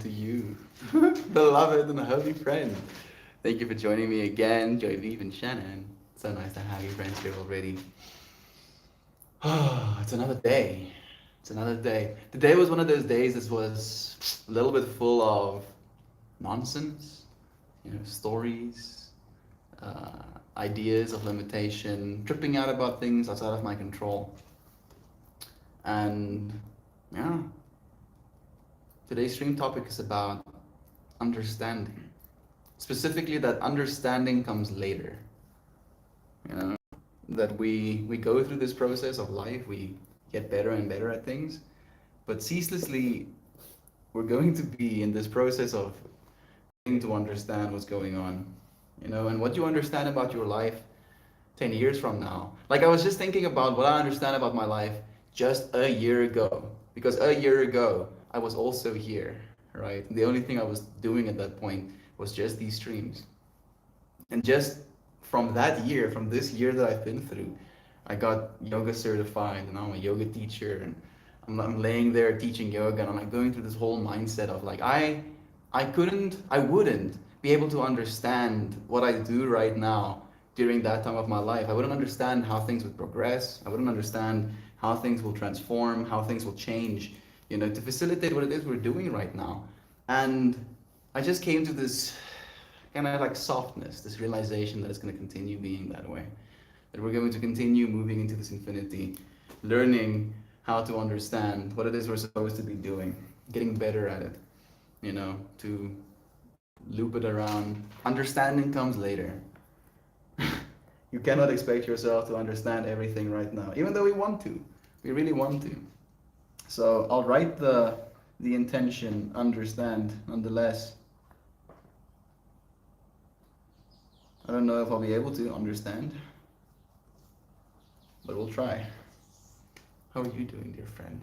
to you, beloved and holy friend. Thank you for joining me again, Joyviv and Shannon. So nice to have you friends here already. Oh, it's another day. It's another day. Today was one of those days that was a little bit full of nonsense, stories, ideas of limitation, tripping out about things outside of my control. And yeah, today's stream topic is about understanding. Specifically, that understanding comes later. You know, that we go through this process of life, we get better and better at things, but ceaselessly we're going to be in this process of getting to understand what's going on. And what you understand about your life 10 years from now. Like I was just thinking about what I understand about my life just a year ago. Because a year ago, I was also here, right? The only thing I was doing at that point was just these streams. And just from that year, from this year that I've been through, I got yoga certified and I'm a yoga teacher and I'm laying there teaching yoga and I'm like going through this whole mindset of like I wouldn't be able to understand what I do right now during that time of my life. I wouldn't understand how things would progress. I wouldn't understand how things will transform, how things will change, to facilitate what it is we're doing right now. And I just came to this kind of like softness, this realization that it's going to continue being that way. That we're going to continue moving into this infinity, learning how to understand what it is we're supposed to be doing, getting better at it, to loop it around. Understanding comes later. You cannot expect yourself to understand everything right now, even though we want to. We really want to. So I'll write the intention, understand, nonetheless. I don't know if I'll be able to understand, but we'll try. How are you doing, dear friend?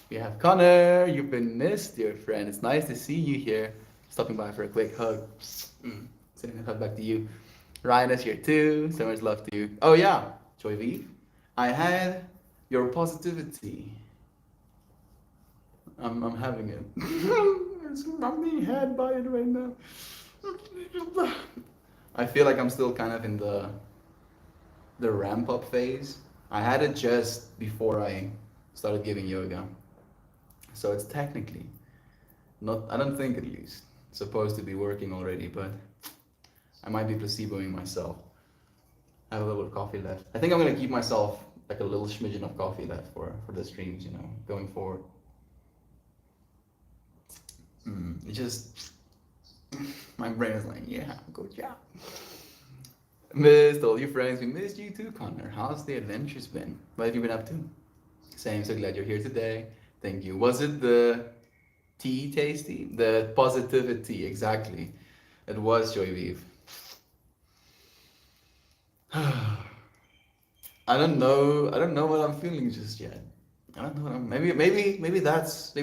We have Connor. You've been missed, dear friend. It's nice to see you here. Stopping by for a quick hug. Sending a hug back to you. Ryan is here too. So much love to you. Oh yeah, Joy V. I had your positivity. I'm having it. I'm being had by it right now. I feel like I'm still kind of in the ramp up phase. I had it just before I started giving yoga. So it's technically not, I don't think at least, supposed to be working already, but I might be placeboing myself. I have a little coffee left. I think I'm gonna keep myself like a little smidgen of coffee left for the streams, going forward. It just, my brain is like, yeah, good job. Missed all your friends. We missed you too, Connor. How's the adventures been? What have you been up to? Same, so glad you're here today. Thank you. Was it the tea tasty? The positivity, exactly. It was, Joy Weave. I don't know. I don't know what I'm feeling just yet. I don't know. Maybe that's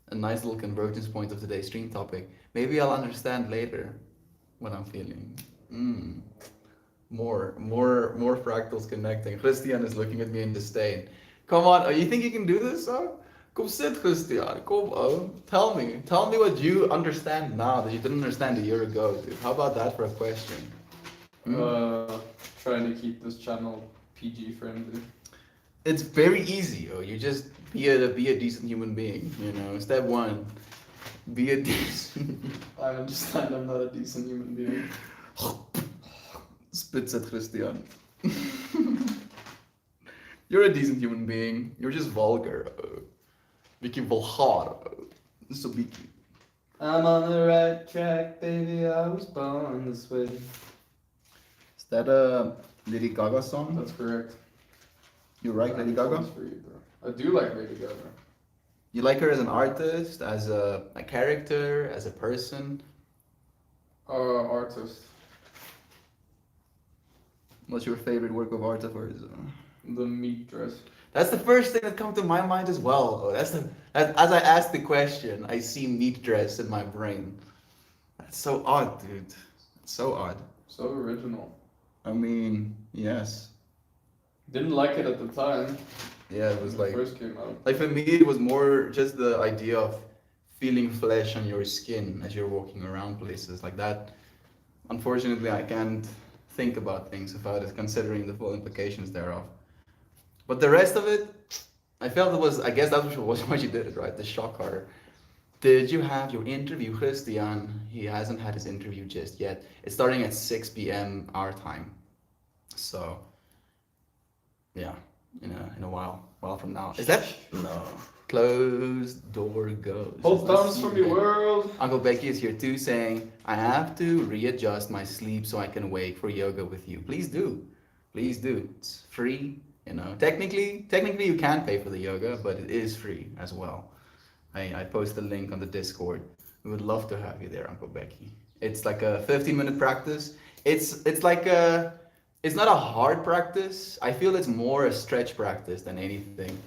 a nice little convergence point of today's stream topic. Maybe I'll understand later what I'm feeling. More fractals connecting. Christian is looking at me in disdain. Come on, you think you can do this, so? Kom sit, Christian. Kom, oh. Tell me what you understand now that you didn't understand a year ago, dude. How about that for a question? Trying to keep this channel PG friendly. It's very easy. You just be a decent human being. Step one, be a decent. I understand I'm not a decent human being. Spits at Christian. You're a decent human being. You're just vulgar. Beetje vulgar. So beetje. I'm on the right track, baby. I was born this way. Is that a Lady Gaga song? That's correct. You like Lady Gaga? For you, bro. I do like Lady Gaga. You like her as an artist, as a character, as a person? Artist. What's your favorite work of art of hers? The meat dress. That's the first thing that comes to my mind as well. As I ask the question, I see meat dress in my brain. That's so odd, dude. It's so odd. So original. I mean, yes. Didn't like it at the time. Yeah, it was when like it first came out. like for me, it was more just the idea of feeling flesh on your skin as you're walking around places like that. Unfortunately, I can't think about things without it considering the full implications thereof. But the rest of it, I felt it was, I guess that was what you did, right? The shock horror. Did you have your interview, Christian? He hasn't had his interview just yet. It's starting at 6 p.m. our time. So, yeah, in a while from now. Is that? No. Closed door goes. Hold thumbs from your world. Uncle Becky is here too, saying, I have to readjust my sleep so I can wake for yoga with you. Please do. Please do. It's free. Technically you can pay for the yoga, but it is free as well. I post the link on the Discord. We would love to have you there, Uncle Becky. It's like a 15-minute practice. It's like it's not a hard practice. I feel it's more a stretch practice than anything.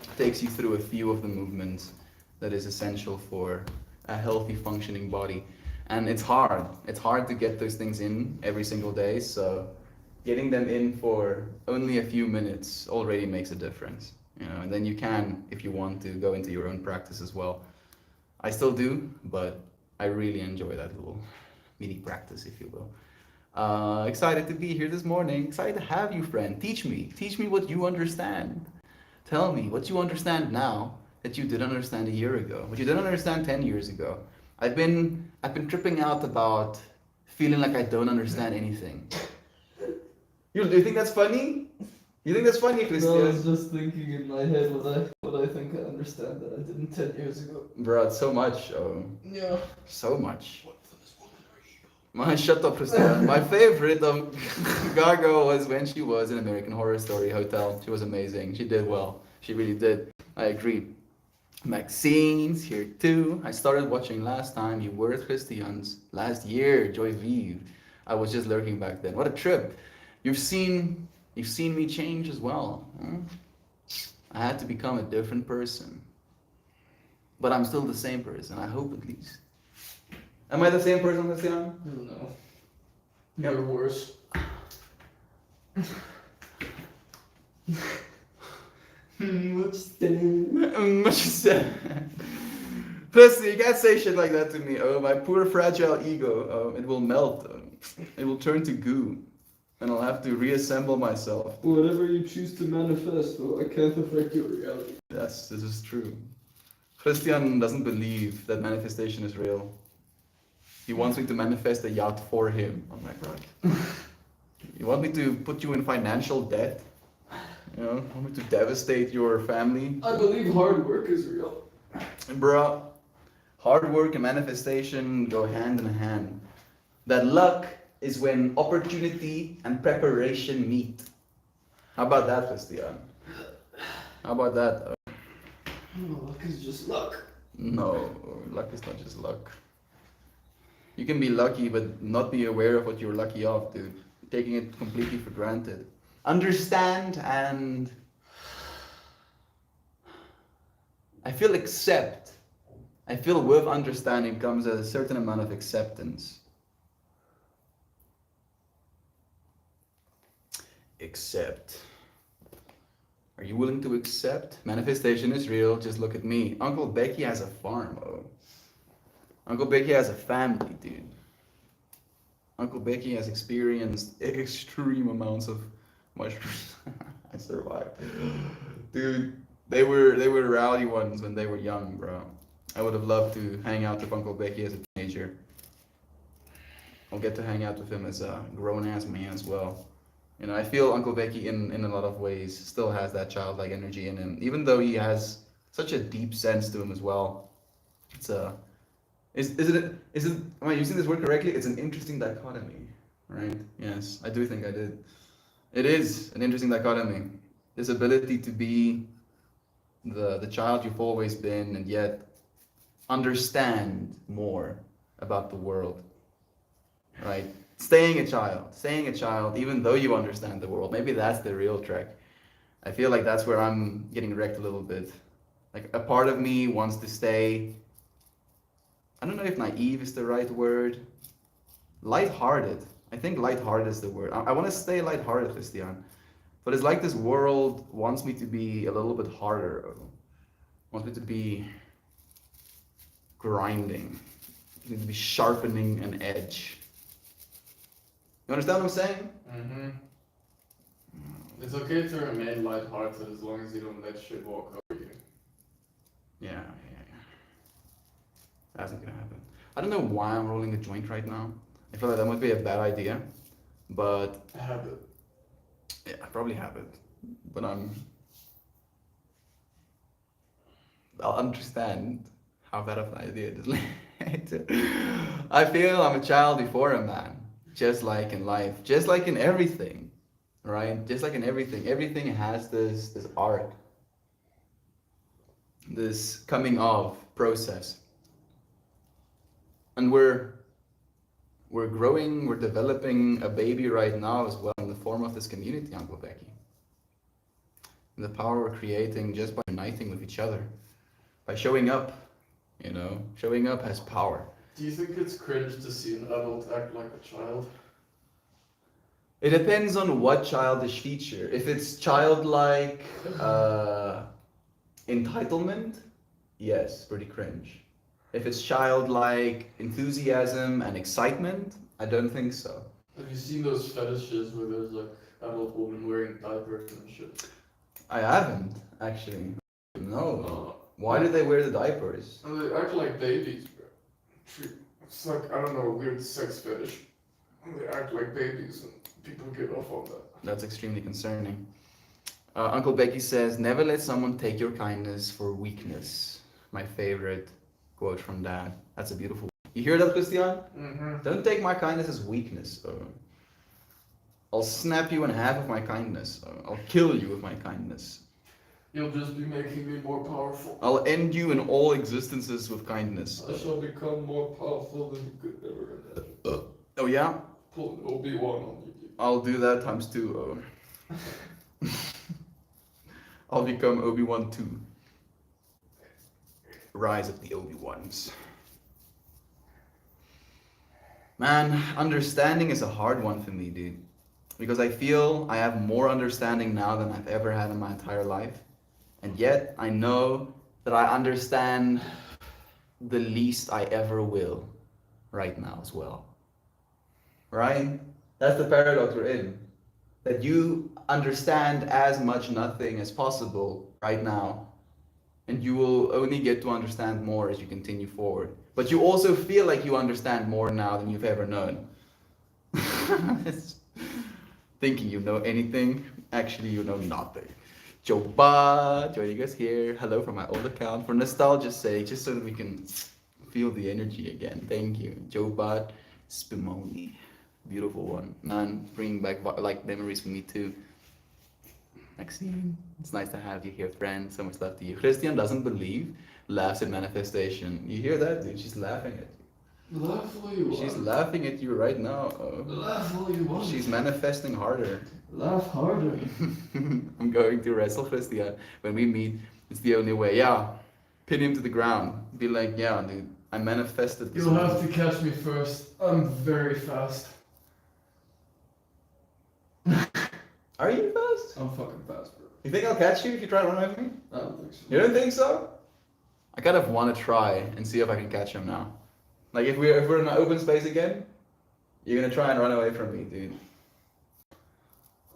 It takes you through a few of the movements that is essential for a healthy functioning body. And it's hard. It's hard to get those things in every single day, so getting them in for only a few minutes already makes a difference. And then you can, if you want to, go into your own practice as well. I still do, but I really enjoy that little mini practice, if you will. Excited to be here this morning. Excited to have you, friend. Teach me what you understand. Tell me what you understand now that you didn't understand a year ago, what you didn't understand 10 years ago. I've been tripping out about feeling like I don't understand anything. Do you think that's funny? You think that's funny, Christian? No, I was just thinking in my head what I think I understand that I didn't 10 years ago. Bro, it's so much. Yeah. So much. Shut up, Christian. My favorite of Gaga was when she was in American Horror Story Hotel. She was amazing. She did well. She really did. I agree. Maxine's here too. I started watching last time you were at Christian's last year, Joy Vive. I was just lurking back then. What a trip. You've seen me change as well. I had to become a different person. But I'm still the same person, I hope at least. Am I the same person, Christian? No. You're worse. What you said? Firstly, you can't say shit like that to me. Oh, my poor fragile ego. It will melt. It will turn to goo. And I'll have to reassemble myself. Whatever you choose to manifest, though, I can't affect your reality. Yes, this is true. Christian doesn't believe that manifestation is real. He wants me to manifest a yacht for him. Oh my god. You want me to put you in financial debt? Want me to devastate your family? I believe hard work is real. Bruh, hard work and manifestation go hand in hand. That luck is when opportunity and preparation meet. How about that, Christian? How about that? Luck is just luck. No, luck is not just luck. You can be lucky, but not be aware of what you're lucky of, dude. Taking it completely for granted. Understand and I feel accept. I feel with understanding comes a certain amount of acceptance. Accept. Are you willing to accept? Manifestation is real. Just look at me. Uncle Becky has a farm. Uncle Becky has a family, dude. Uncle Becky has experienced extreme amounts of mushrooms. I survived. Dude, they were rowdy ones when they were young, bro. I would have loved to hang out with Uncle Becky as a teenager. I'll get to hang out with him as a grown-ass man as well. I feel Uncle Becky in a lot of ways still has that childlike energy in him, even though he has such a deep sense to him as well. It's am I using this word correctly? It's an interesting dichotomy, right? Yes, I do think I did. It is an interesting dichotomy. This ability to be the child you've always been and yet understand more about the world, right? Staying a child, even though you understand the world. Maybe that's the real track. I feel like that's where I'm getting wrecked a little bit. Like a part of me wants to stay, I don't know if naive is the right word. Lighthearted. I think lighthearted is the word. I want to stay lighthearted, Christian. But it's like this world wants me to be a little bit harder. Wants me to be grinding. You need to be sharpening an edge. You understand what I'm saying? Mm-hmm. It's okay to remain lighthearted as long as you don't let shit walk over you. Yeah. That's not gonna happen. I don't know why I'm rolling a joint right now. I feel like that might be a bad idea, but Habit. yeah, I probably have it. But I'll understand how bad of an idea it is later. I feel I'm a child before a man, just like in life, just like in everything, right? Just like in everything, everything has this arc, this coming of process, and we're growing, we're developing a baby right now as well in the form of this community, Uncle Becky. And the power we're creating just by uniting with each other, by showing up, showing up has power. Do you think it's cringe to see an adult act like a child? It depends on what childish feature. If it's childlike entitlement, yes, pretty cringe. If it's childlike enthusiasm and excitement, I don't think so. Have you seen those fetishes where there's like adult women wearing diapers and shit? I haven't, actually. No. Uh, Why do they wear the diapers? And they act like babies, bro. It's like, I don't know, a weird sex fetish. And they act like babies and people get off on that. That's extremely concerning. Uncle Becky says, never let someone take your kindness for weakness. My favorite quote from Dad. That's a beautiful one. You hear that, Christian? Mm-hmm. Don't take my kindness as weakness. I'll snap you in half with my kindness. I'll kill you with my kindness. You'll just be making me more powerful. I'll end you in all existences with kindness. I shall become more powerful than you could ever imagine. Oh yeah? Pull an Obi-Wan on you. I'll do that times 2. I'll become Obi-Wan 2. Rise of the Obi-Wans. Man, understanding is a hard one for me, dude. Because I feel I have more understanding now than I've ever had in my entire life. And yet, I know that I understand the least I ever will right now as well. Right? That's the paradox we're in. That you understand as much nothing as possible right now. And you will only get to understand more as you continue forward. But you also feel like you understand more now than you've ever known. Thinking you know anything, actually you know nothing. Joe Bud joining us here. Hello from my old account. For nostalgia's sake, just so that we can feel the energy again. Thank you. Joe Bud Spumoni. Beautiful one. Man, bringing back like memories for me too. Maxine, it's nice to have you here, friend. So much love to you. Christian doesn't believe, laughs at manifestation. You hear that, dude? She's laughing at you. Laugh all you want. She's laughing at you right now. Laugh all you want. She's manifesting harder. Laugh harder. I'm going to wrestle Christian. When we meet, it's the only way. Yeah. Pin him to the ground. Be like, yeah, dude, I manifested this. You'll have to catch me first. I'm very fast. Are you fast? I'm fucking fast, bro. You think I'll catch you if you try to run away from me? I don't think so. You don't think so? I kind of want to try and see if I can catch him now. Like if we're in an open space again, you're gonna try and run away from me, dude.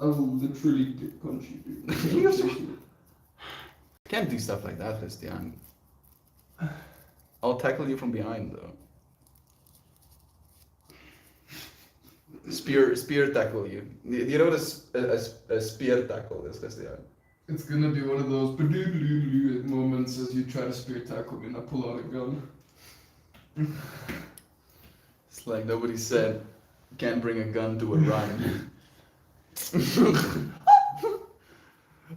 I will literally dick punch you, dude. Can't do stuff like that, Christian. I'll tackle you from behind though. Spear tackle you. You know what a spear tackle is, Christian? It's gonna be one of those moments as you try to spear tackle me and I pull out a gun. It's like nobody said you can't bring a gun to a run.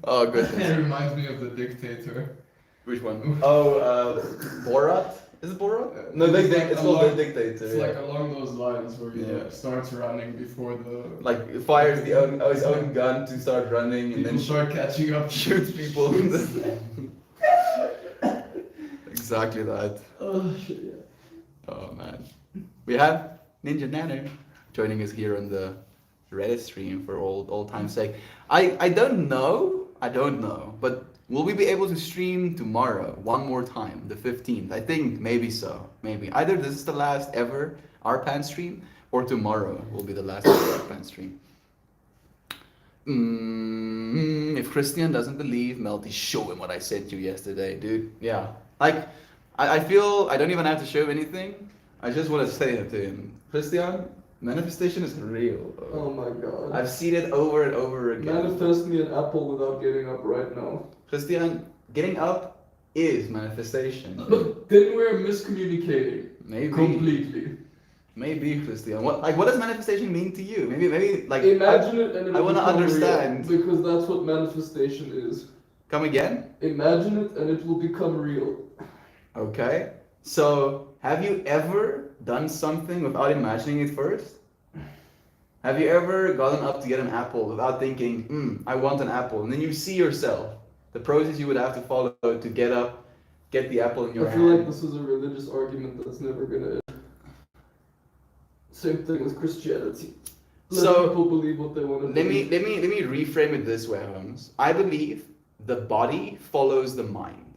Oh It goodness. reminds me of The Dictator. Which one? Oh, Borat? Is it Borat? No, it's called The Dictator. It's Yeah. like along those lines where he Yeah. like, starts running before the Like fires his own gun to start running and people then start catching up. shoots people. Exactly that. Oh shit, yeah. Oh man. We have Ninja Nano joining us here on the Reddit stream for old time's sake. I don't know, but Will we be able to stream tomorrow one more time, the 15th? I think maybe so. Maybe. Either this is the last ever RPAN stream, or tomorrow will be the last ever RPAN stream. If Christian doesn't believe, Melty, show him what I sent you yesterday, dude. Yeah. Like, I feel I don't even have to show him anything. I just want to say it to him. Christian, manifestation is real. Oh my god. I've seen it over and over again. Manifest me an apple without getting up right now. Christian, getting up is manifestation. Then we're miscommunicating. Maybe. Completely. Maybe, Christian. What does manifestation mean to you? Maybe like Imagine it and it I will wanna become understand. real, because that's what manifestation is. Come again? Imagine it and it will become real. Okay. So, have you ever done something without imagining it first? Have you ever gotten up to get an apple without thinking, I want an apple, and then you see yourself, the process you would have to follow to get up, get the apple in your I feel hand? like this is a religious argument that's never gonna end. Same thing with Christianity. Let So, people believe what they want to Let believe. me reframe it this way, Holmes. I believe the body follows the mind.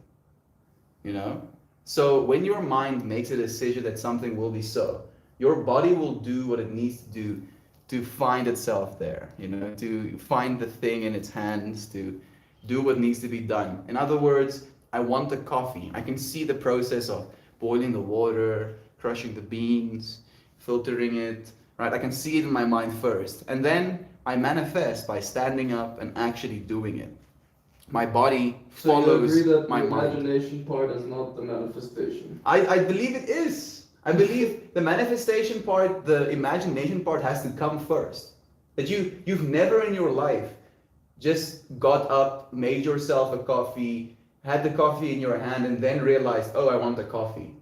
You know? So when your mind makes a decision that something will be so, your body will do what it needs to do to find itself there, you know, to find the thing in its hands, to do what needs to be done. In other words, I want the coffee. I can see the process of boiling the water, crushing the beans, filtering it, right? I can see it in my mind first. And then I manifest by standing up and actually doing it. My body So you follows agree that my the mind. imagination part is not the manifestation? I believe it is. I believe the manifestation part, the imagination part has to come first. That you've never in your life just got up, made yourself a coffee, had the coffee in your hand, and then realized, oh, I want a coffee.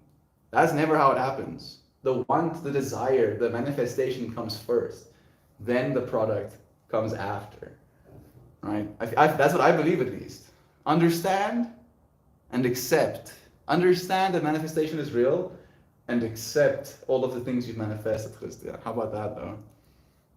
That's never how it happens. The want, the desire, the manifestation comes first. Then the product comes after. Right? That's what I believe at least. Understand and accept. Understand that manifestation is real and accept all of the things you've manifested, Christian. How about that though?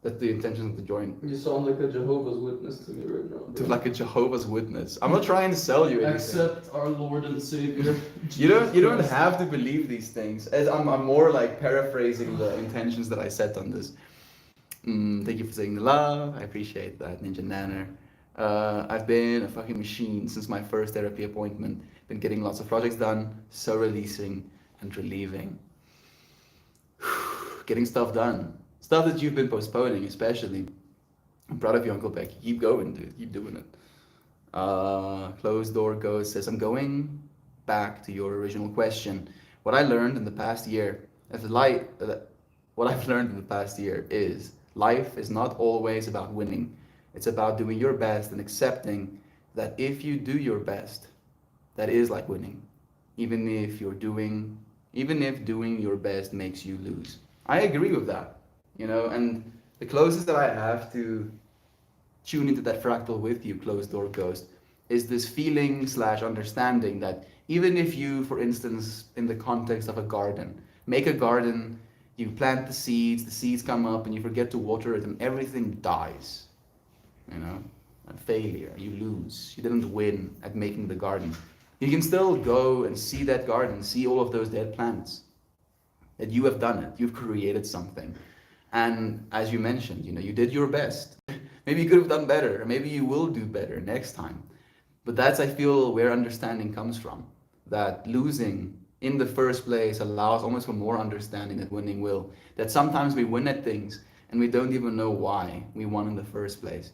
That's the intention of the joint. You sound like a Jehovah's Witness to me right now. To bro. like a Jehovah's Witness. I'm not trying to sell you anything. Accept our Lord and Savior. You don't Jesus have to believe these things. As I'm more like paraphrasing the intentions that I set on this. Thank you for saying the love. I appreciate that, Ninja Nanner. I've been a fucking machine since my first therapy appointment. Been getting lots of projects done, so releasing and relieving. Getting stuff done. Stuff that you've been postponing, especially. I'm proud of you, Uncle Beck. Keep going, dude. Keep doing it. Closed Door Ghost says, I'm going back to your original question. What I learned in the past year, what I've learned in the past year is life is not always about winning. It's about doing your best and accepting that if you do your best, that is like winning. Even if doing your best makes you lose. I agree with that, you know, and the closest that I have to tune into that fractal with you, Closed Door Ghost, is this feeling / understanding that even if you, for instance, in the context of a garden, make a garden, you plant the seeds come up and you forget to water it and everything dies, you know, a failure, you lose, you didn't win at making the garden. You can still go and see that garden, see all of those dead plants, that you have done it, you've created something. And as you mentioned, you know, you did your best. Maybe you could have done better, or maybe you will do better next time. But that's, I feel, where understanding comes from. That losing in the first place allows almost for more understanding that winning will. That sometimes we win at things and we don't even know why we won in the first place.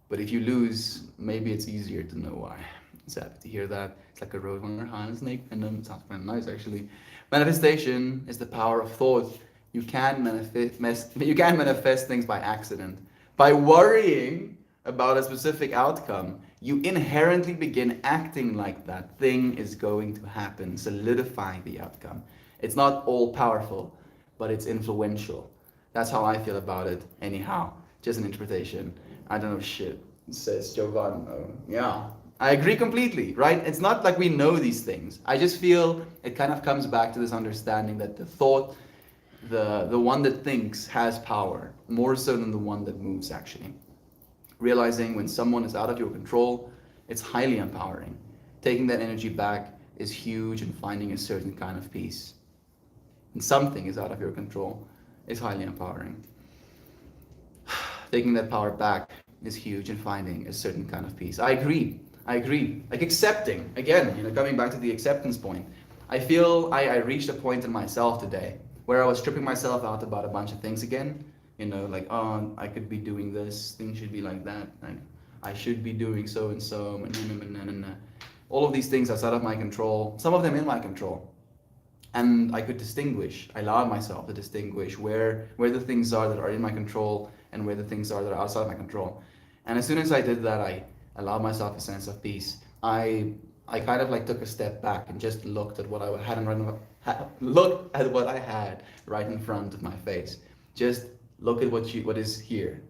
But if you lose, maybe it's easier to know why. It's happy to hear that. It's like a roadrunner high on a snake, and it sounds kind of nice actually. Manifestation is the power of thought. You can manifest things by accident. By worrying about a specific outcome, you inherently begin acting like that thing is going to happen, solidifying the outcome. It's not all powerful, but it's influential. That's how I feel about it. Anyhow, just an interpretation. I don't know shit, says Jovan. Yeah, I agree completely, right? It's not like we know these things. I just feel it kind of comes back to this understanding that the thought, the one that thinks has power, more so than the one that moves actually. Realizing when someone is out of your control, It's highly empowering. Taking that energy back is huge, and finding a certain kind of peace. And something is out of your control is highly empowering. Taking that power back is huge, and finding a certain kind of peace. I agree. I agree. Like accepting, again, coming back to the acceptance point. I feel I reached a point in myself today where I was stripping myself out about a bunch of things again. Like, oh, I could be doing this, things should be like that, like, I should be doing so and so, and all of these things outside of my control, some of them in my control. And I could distinguish, I allowed myself to distinguish where the things are that are in my control and where the things are that are outside my control. And as soon as I did that, I allowed myself a sense of peace. I kind of like took a step back and just looked at what I had in looked at what I had right in front of my face. Just look at what is here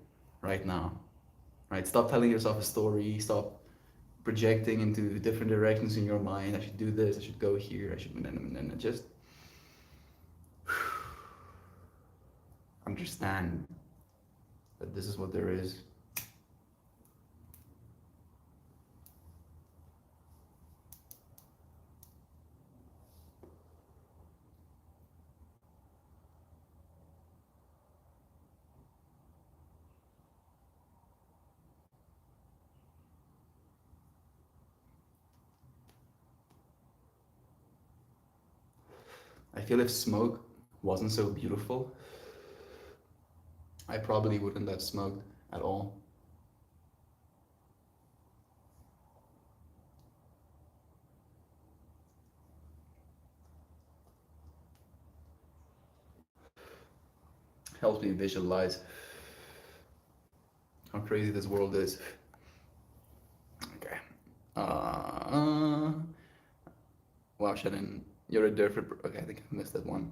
right now. Right? Stop telling yourself a story, stop projecting into different directions in your mind. I should do this, I should go here, I should and just understand that this is what there is. I feel if smoke wasn't so beautiful, I probably wouldn't have smoked at all. Helps me visualize how crazy this world is. Okay. Wow, Shannon, you're a different. Okay, I think I missed that one.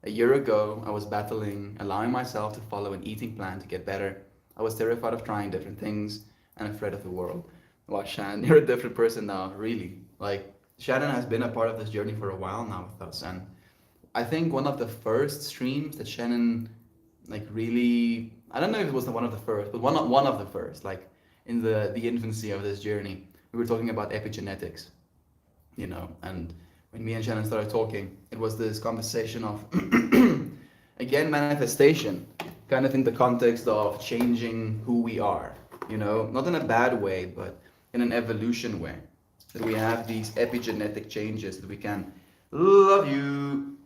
A year ago, I was battling, allowing myself to follow an eating plan to get better. I was terrified of trying different things and afraid of the world. Wow, Shannon, you're a different person now, really. Like, Shannon has been a part of this journey for a while now with us, and I think one of the first streams that Shannon like really, I don't know if it was one of the first, but one of the first, like in the infancy of this journey, we were talking about epigenetics, and when me and Shannon started talking, it was this conversation of again manifestation, kind of in the context of changing who we are, not in a bad way, but in an evolution way. That we have these epigenetic changes that we can love you,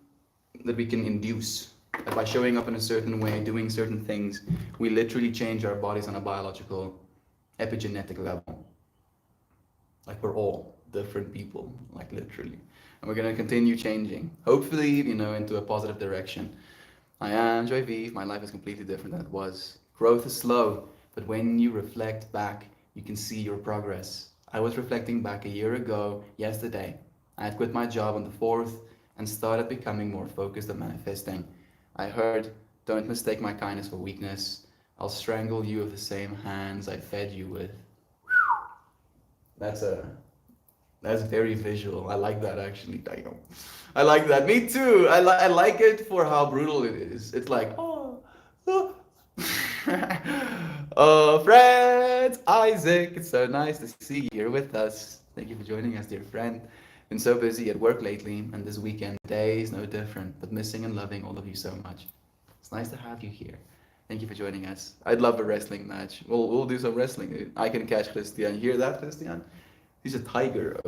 that we can induce. That by showing up in a certain way, doing certain things, we literally change our bodies on a biological, epigenetic level. Like we're all different people, like literally. And we're gonna continue changing, hopefully, into a positive direction. I am Joy Vive, my life is completely different than it was. Growth is slow, but when you reflect back, you can see your progress. I was reflecting back a year ago, yesterday. I had quit my job on the 4th and started becoming more focused on manifesting. I heard, don't mistake my kindness for weakness. I'll strangle you with the same hands I fed you with. That's very visual. I like that actually. I like that. Me too. I like it for how brutal it is. It's like, oh. Oh, friends, Isaac, it's so nice to see you here with us. Thank you for joining us, dear friend. Been so busy at work lately, and this weekend day is no different, but missing and loving all of you so much. It's nice to have you here. Thank you for joining us. I'd love a wrestling match. We'll do some wrestling. I can catch Christian. You hear that, Christian? He's a tiger.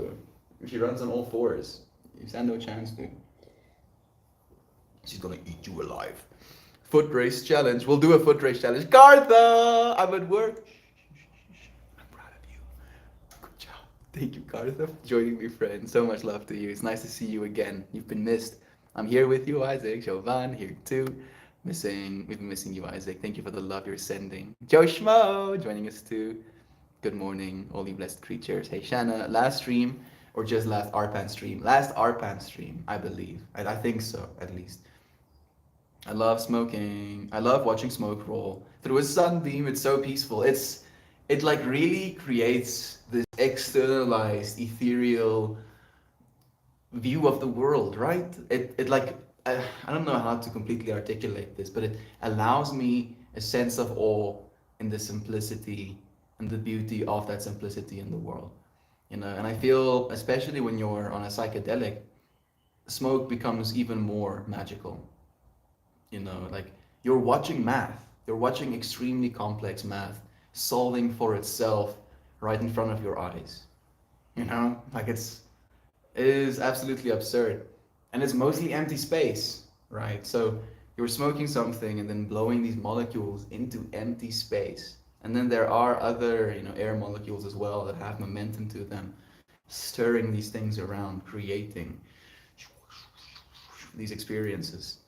She runs on all fours. You stand no chance, dude. She's gonna eat you alive. Foot race challenge. We'll do a foot race challenge. Gartha! I'm at work. I'm proud of you. Good job. Thank you, Gartha, for joining me, friend. So much love to you. It's nice to see you again. You've been missed. I'm here with you, Isaac. Jovan here too. We've been missing you, Isaac. Thank you for the love you're sending. Joe Schmo joining us too. Good morning, all you blessed creatures. Hey, Shanna, last stream or just last Arpan stream? Last Arpan stream, I believe. I think so, at least. I love smoking. I love watching smoke roll through a sunbeam. It's so peaceful. It like really creates this externalized, ethereal view of the world, right? It like I don't know how to completely articulate this, but it allows me a sense of awe in the simplicity and the beauty of that simplicity in the world. And I feel, especially when you're on a psychedelic, smoke becomes even more magical. Like you're watching math, you're watching extremely complex math solving for itself right in front of your eyes. Like it is absolutely absurd. And it's mostly empty space, right? So you're smoking something and then blowing these molecules into empty space. And then there are other, air molecules as well that have momentum to them, stirring these things around, creating these experiences.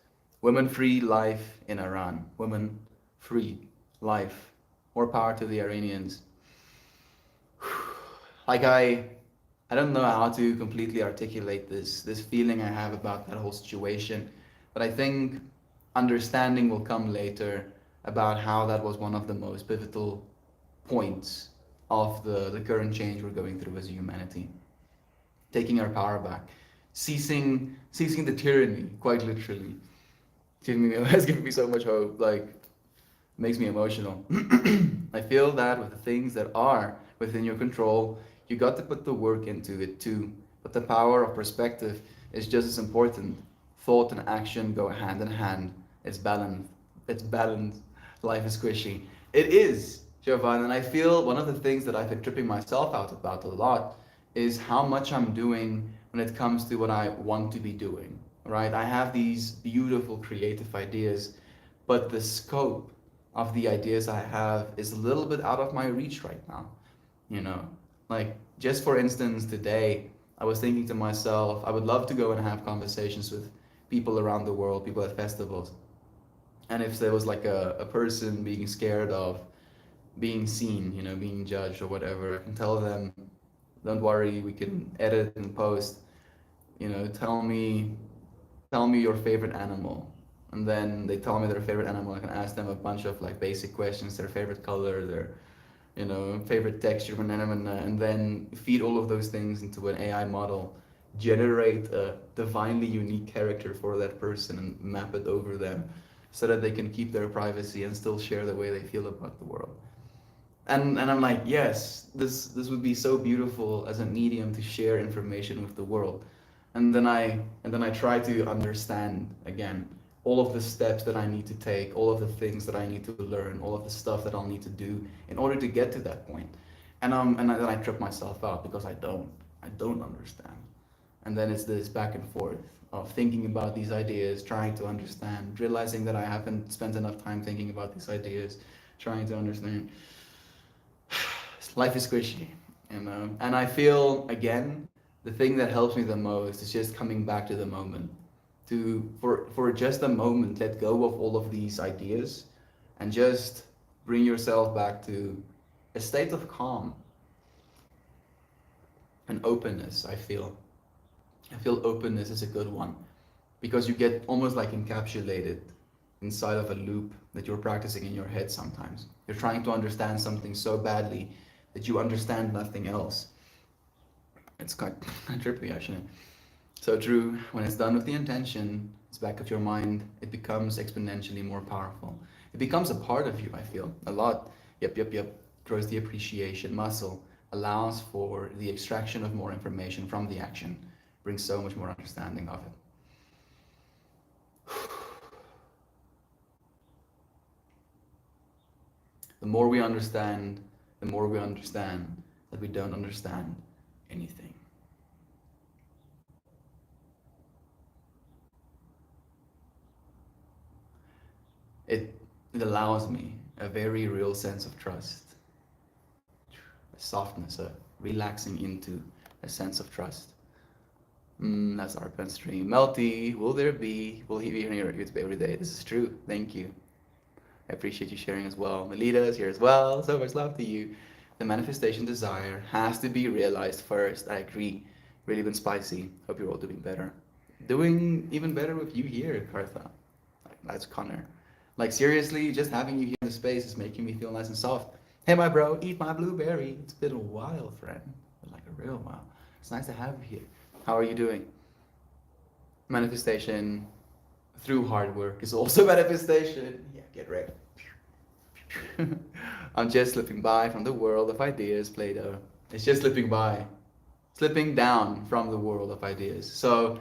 Women free life in Iran. Women free life. More power to the Iranians. Like I don't know how to completely articulate this feeling I have about that whole situation, but I think understanding will come later about how that was one of the most pivotal points of the current change we're going through as a humanity. Taking our power back, ceasing the tyranny, quite literally. Has given me so much hope. Like, makes me emotional. I feel that with the things that are within your control, you got to put the work into it too. But the power of perspective is just as important. Thought and action go hand in hand. It's balanced. It's balanced. Life is squishy. It is, Jovan. And I feel one of the things that I've been tripping myself out about a lot is how much I'm doing when it comes to what I want to be doing. Right? I have these beautiful creative ideas, but the scope of the ideas I have is a little bit out of my reach right now. You know, like just for instance, today I was thinking to myself, I would love to go and have conversations with people around the world, people at festivals. And if there was like a person being scared of being seen, being judged or whatever, I can tell them, don't worry, we can edit and post, tell me your favorite animal. And then they tell me their favorite animal. I can ask them a bunch of like basic questions, their favorite color, their favorite texture, and then feed all of those things into an AI model, generate a divinely unique character for that person and map it over them so that they can keep their privacy and still share the way they feel about the world. And I'm like, yes, this would be so beautiful as a medium to share information with the world. And then I try to understand again all of the steps that I need to take, all of the things that I need to learn, all of the stuff that I'll need to do in order to get to that point. And then I trip myself out because I don't understand. And then it's this back and forth of thinking about these ideas, trying to understand, realizing that I haven't spent enough time thinking about these ideas, trying to understand. Life is squishy, and I feel again the thing that helps me the most is just coming back to the moment, to for just a moment let go of all of these ideas and just bring yourself back to a state of calm and openness. I feel openness is a good one because you get almost like encapsulated inside of a loop that you're practicing in your head. Sometimes you're trying to understand something so badly that you understand nothing else. It's quite trippy actually. So true. When it's done with the intention, it's back of your mind, it becomes exponentially more powerful. It becomes a part of you, I feel. A lot. Yep. Grows the appreciation muscle, allows for the extraction of more information from the action, brings so much more understanding of it. The more we understand that we don't understand anything. It allows me a very real sense of trust, a softness, a relaxing into a sense of trust. That's our pen stream. Melty, will he be here on your YouTube every day? This is true. Thank you. I appreciate you sharing as well. Melita is here as well. So much love to you. The manifestation desire has to be realized first. I agree. Really been spicy. Hope you're all doing better. Doing even better with you here, Kartha. That's Connor. Like seriously, just having you here in the space is making me feel nice and soft. Hey, my bro, eat my blueberry. It's been a while, friend. Like a real while. It's nice to have you here. How are you doing? Manifestation through hard work is also manifestation. Yeah, get ready. I'm just slipping by from the world of ideas, Plato. It's just slipping by, slipping down from the world of ideas. So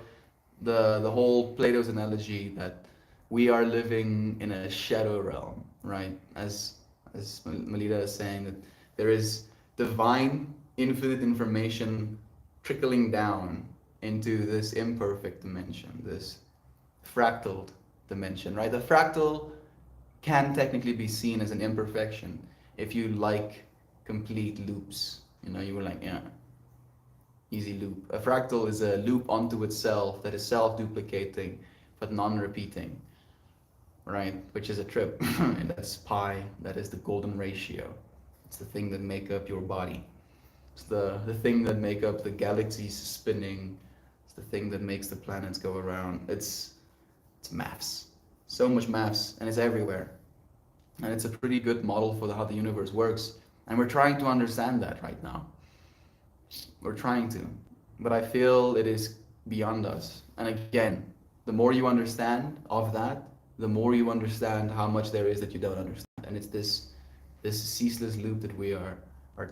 the whole Plato's analogy that we are living in a shadow realm, right? As Melita is saying, that there is divine infinite information trickling down into this imperfect dimension, this fractal dimension, right? The fractal can technically be seen as an imperfection if you like complete loops. You know, you were like, yeah, easy loop. A fractal is a loop onto itself that is self-duplicating but non-repeating, right? Which is a trip. And that's pi. That is the golden ratio. It's the thing that make up your body. It's the thing that make up the galaxies spinning. It's the thing that makes the planets go around. It's maths. So much maths, and it's everywhere. And it's a pretty good model for how the universe works. And we're trying to understand that right now. We're trying to. But I feel it is beyond us. And again, the more you understand of that, the more you understand how much there is that you don't understand. And it's this ceaseless loop that we are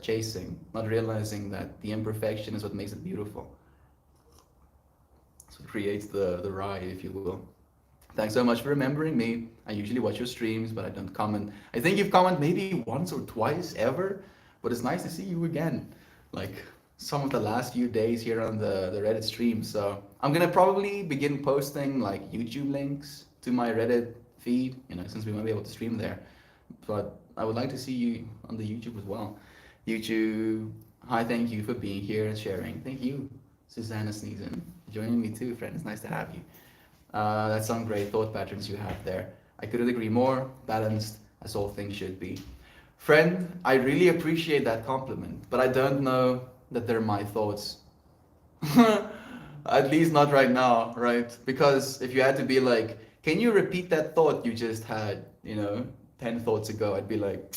chasing, not realizing that the imperfection is what makes it beautiful. So it creates the ride, if you will. Thanks so much for remembering me. I usually watch your streams, but I don't comment. I think you've commented maybe once or twice ever, but it's nice to see you again. Like some of the last few days here on the Reddit stream. So I'm gonna probably begin posting like YouTube links to my Reddit feed, you know, since we won't be able to stream there. But I would like to see you on the YouTube as well. YouTube, hi, thank you for being here and sharing. Thank you, Susanna Sneezen, joining me too, friend. It's nice to have you. That's some great thought patterns you have there. I couldn't agree more. Balanced, as all things should be. Friend, I really appreciate that compliment, but I don't know that they're my thoughts. At least not right now, right? Because if you had to be like, can you repeat that thought you just had, 10 thoughts ago, I'd be like,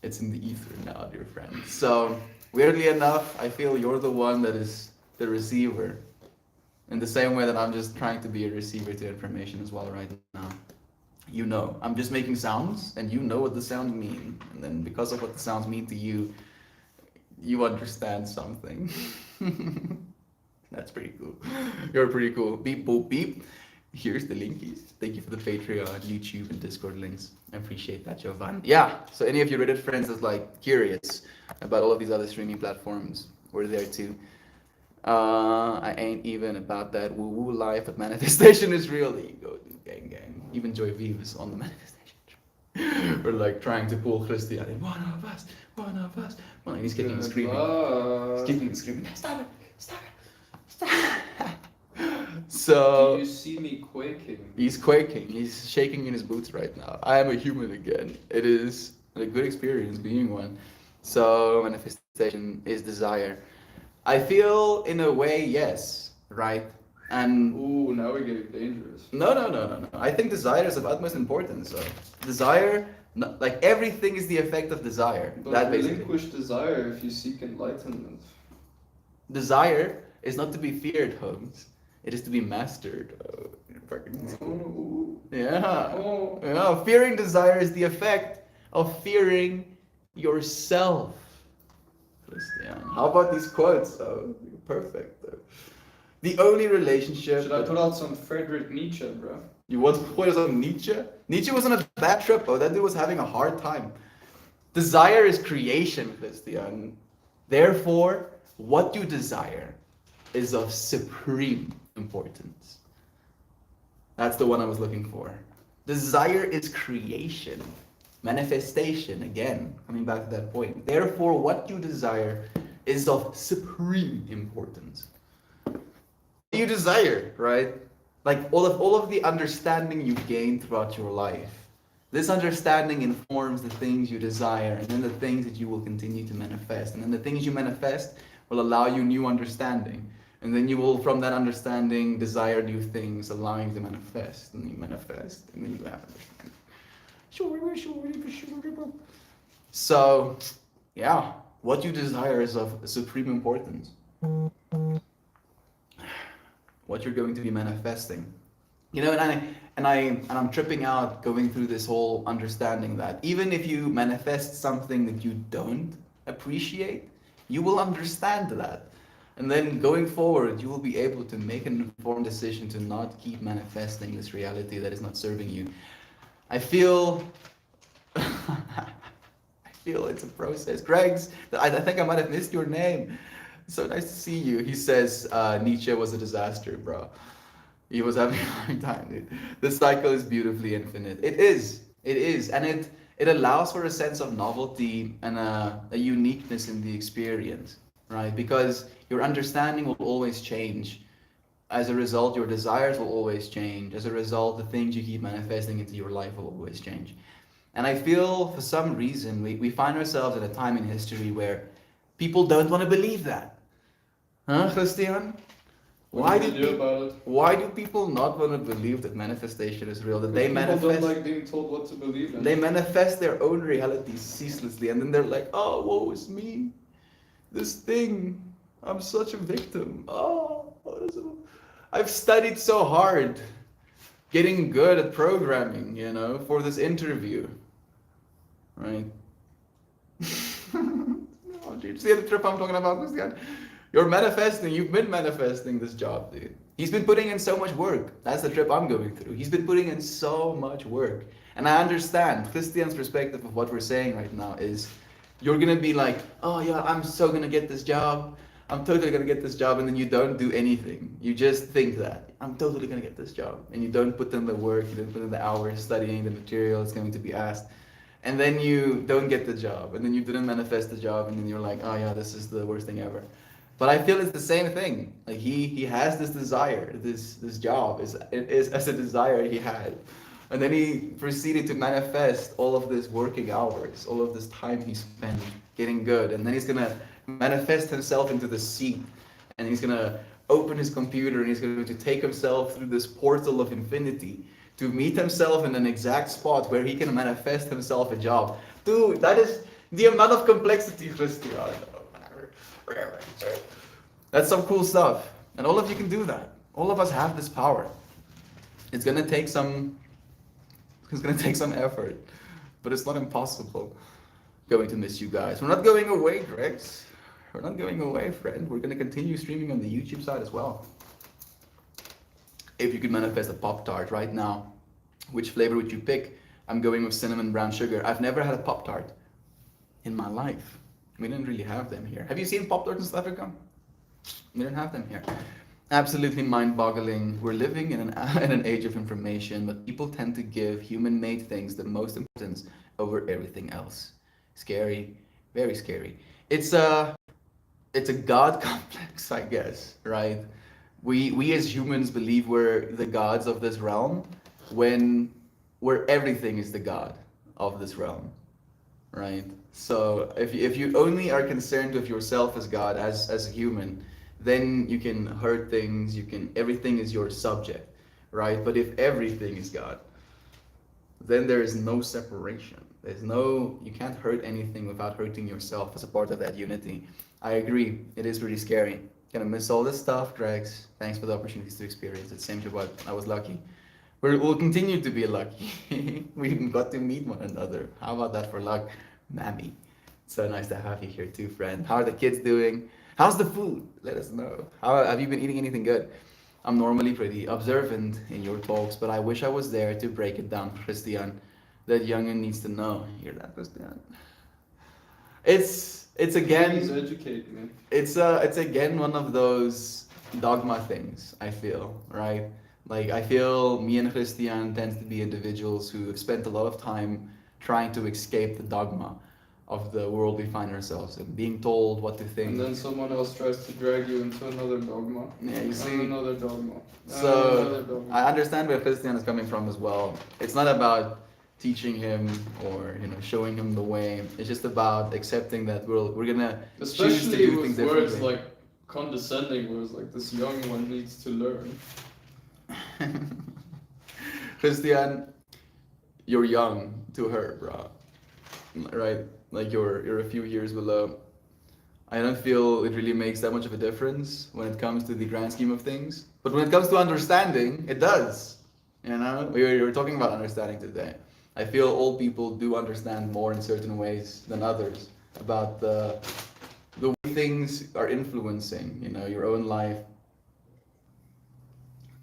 it's in the ether now, dear friend. So, weirdly enough, I feel you're the one that is the receiver. In the same way that I'm just trying to be a receiver to information as well right now. You know, I'm just making sounds, and you know what the sounds mean. And then because of what the sounds mean to you, you understand something. That's pretty cool. You're pretty cool. Beep, boop, beep. Here's the linkies. Thank you for the Patreon, YouTube, and Discord links. I appreciate that, Jovan. Yeah, so any of your Reddit friends that's like curious about all of these other streaming platforms, we're there too. I ain't even about that woo-woo life, but manifestation is real. Ego, gang, gang. Even Joy V was on the manifestation. We're like trying to pull Christy out. One of us. Well, he's kicking and screaming. He's kicking and screaming. Stop it. So. Do you see me quaking? He's quaking. He's shaking in his boots right now. I am a human again. It is a good experience being one. So manifestation is desire. I feel in a way, yes, right? And ooh, now we're getting dangerous. No. I think desire is of utmost importance. So desire, like everything is the effect of desire. But that relinquish desire if you seek enlightenment. Desire is not to be feared, Holmes. It is to be mastered. Yeah. Oh. Yeah. Fearing desire is the effect of fearing yourself. Christian. How about these quotes? Oh, perfect. The only relationship. Should I put out some Friedrich Nietzsche, bro? You want to put some Nietzsche? Nietzsche was on a bad trip. Oh, that dude was having a hard time. Desire is creation, Christian. Therefore, what you desire is of supreme importance. That's the one I was looking for. Desire is creation. Manifestation, again, coming back to that point. Therefore, what you desire is of supreme importance. You desire, right? Like all of the understanding you gain throughout your life. This understanding informs the things you desire, and then the things that you will continue to manifest. And then the things you manifest will allow you new understanding. And then you will, from that understanding, desire new things, allowing you to manifest. And you manifest, and then you have understanding. So, yeah, what you desire is of supreme importance. What you're going to be manifesting You know, and I'm tripping out going through this whole understanding that even if you manifest something that you don't appreciate, you will understand that. And then going forward, you will be able to make an informed decision to not keep manifesting this reality that is not serving you. I feel I feel it's a process. Greg's, I think I might have missed your name. So nice to see you. He says Nietzsche was a disaster, bro. He was having a hard time, dude. The cycle is beautifully infinite. It is. It is. And it allows for a sense of novelty and a uniqueness in the experience, right? Because your understanding will always change. As a result, your desires will always change. As a result, the things you keep manifesting into your life will always change. And I feel for some reason we find ourselves at a time in history where people don't want to believe that. Huh, Christian? What do you do about it? Why do people not want to believe that manifestation is real? That they People manifest don't like being told what to believe in. they manifest their own realities ceaselessly, and then they're like, "Oh, woe is me! This thing, I'm such a victim. Oh, I've studied so hard, getting good at programming, for this interview, right?" Oh, dude, see the trip I'm talking about, Christian? You've been manifesting this job, dude. He's been putting in so much work. That's the trip I'm going through. He's been putting in so much work. And I understand Christian's perspective of what we're saying right now is you're gonna be like, oh yeah, I'm so gonna get this job. I'm totally gonna get this job, and then you don't do anything. You just think that I'm totally gonna get this job, and you don't put in the work, you don't put in the hours studying the material that's going to be asked, and then you don't get the job, and then you didn't manifest the job, and then you're like, oh yeah, this is the worst thing ever. But I feel it's the same thing. Like he has this desire, this job is as a desire he had, and then he proceeded to manifest all of this working hours, all of this time he spent getting good, and then he's gonna manifest himself into the seat, and he's gonna open his computer and he's going to take himself through this portal of infinity to meet himself in an exact spot where he can manifest himself a job. Dude, that is the amount of complexity, Christian. That's some cool stuff. And all of you can do that. All of us have this power. It's gonna take some effort. But it's not impossible. Going to miss you guys. We're not going away, Gregs. We're not going away, friend. We're gonna continue streaming on the YouTube side as well. If you could manifest a Pop-Tart right now, which flavor would you pick? I'm going with cinnamon brown sugar. I've never had a Pop-Tart in my life. We didn't really have them here. Have you seen Pop-Tarts in South Africa? We didn't have them here. Absolutely mind-boggling. We're living in an age of information, but people tend to give human-made things the most importance over everything else. Scary, very scary. It's a God complex, I guess, right? We as humans believe we're the gods of this realm where everything is the god of this realm, right? So if you only are concerned with yourself as God, as a human, then you can hurt things, everything is your subject, right? But if everything is God, then there is no separation. You can't hurt anything without hurting yourself as a part of that unity. I agree, it is really scary. Gonna miss all this stuff, Gregs. Thanks for the opportunities to experience it. Same to what I was lucky. We'll continue to be lucky. We got to meet one another. How about that for luck? Mammy. So nice to have you here too, friend. How are the kids doing? How's the food? Let us know. How have you been eating anything good? I'm normally pretty observant in your talks, but I wish I was there to break it down, Christian. That youngin needs to know. Hear that, Christian? It's again. He's educating me. It's again one of those dogma things. I feel right. Like I feel me and Christian tends to be individuals who have spent a lot of time trying to escape the dogma of the world we find ourselves in, being told what to think. And then someone else tries to drag you into another dogma. Yeah, you see. And another dogma. So another dogma. I understand where Christian is coming from as well. It's not about teaching him or showing him the way. It's just about accepting that we're gonna choose to Especially do things with words differently. like condescending, words like this young one needs to learn. Christian, you're young to her, bro. Right? Like you're a few years below. I don't feel it really makes that much of a difference when it comes to the grand scheme of things. But when it comes to understanding, it does. You know, we were talking about understanding today. I feel old people do understand more in certain ways than others about the way things are influencing, you know, your own life,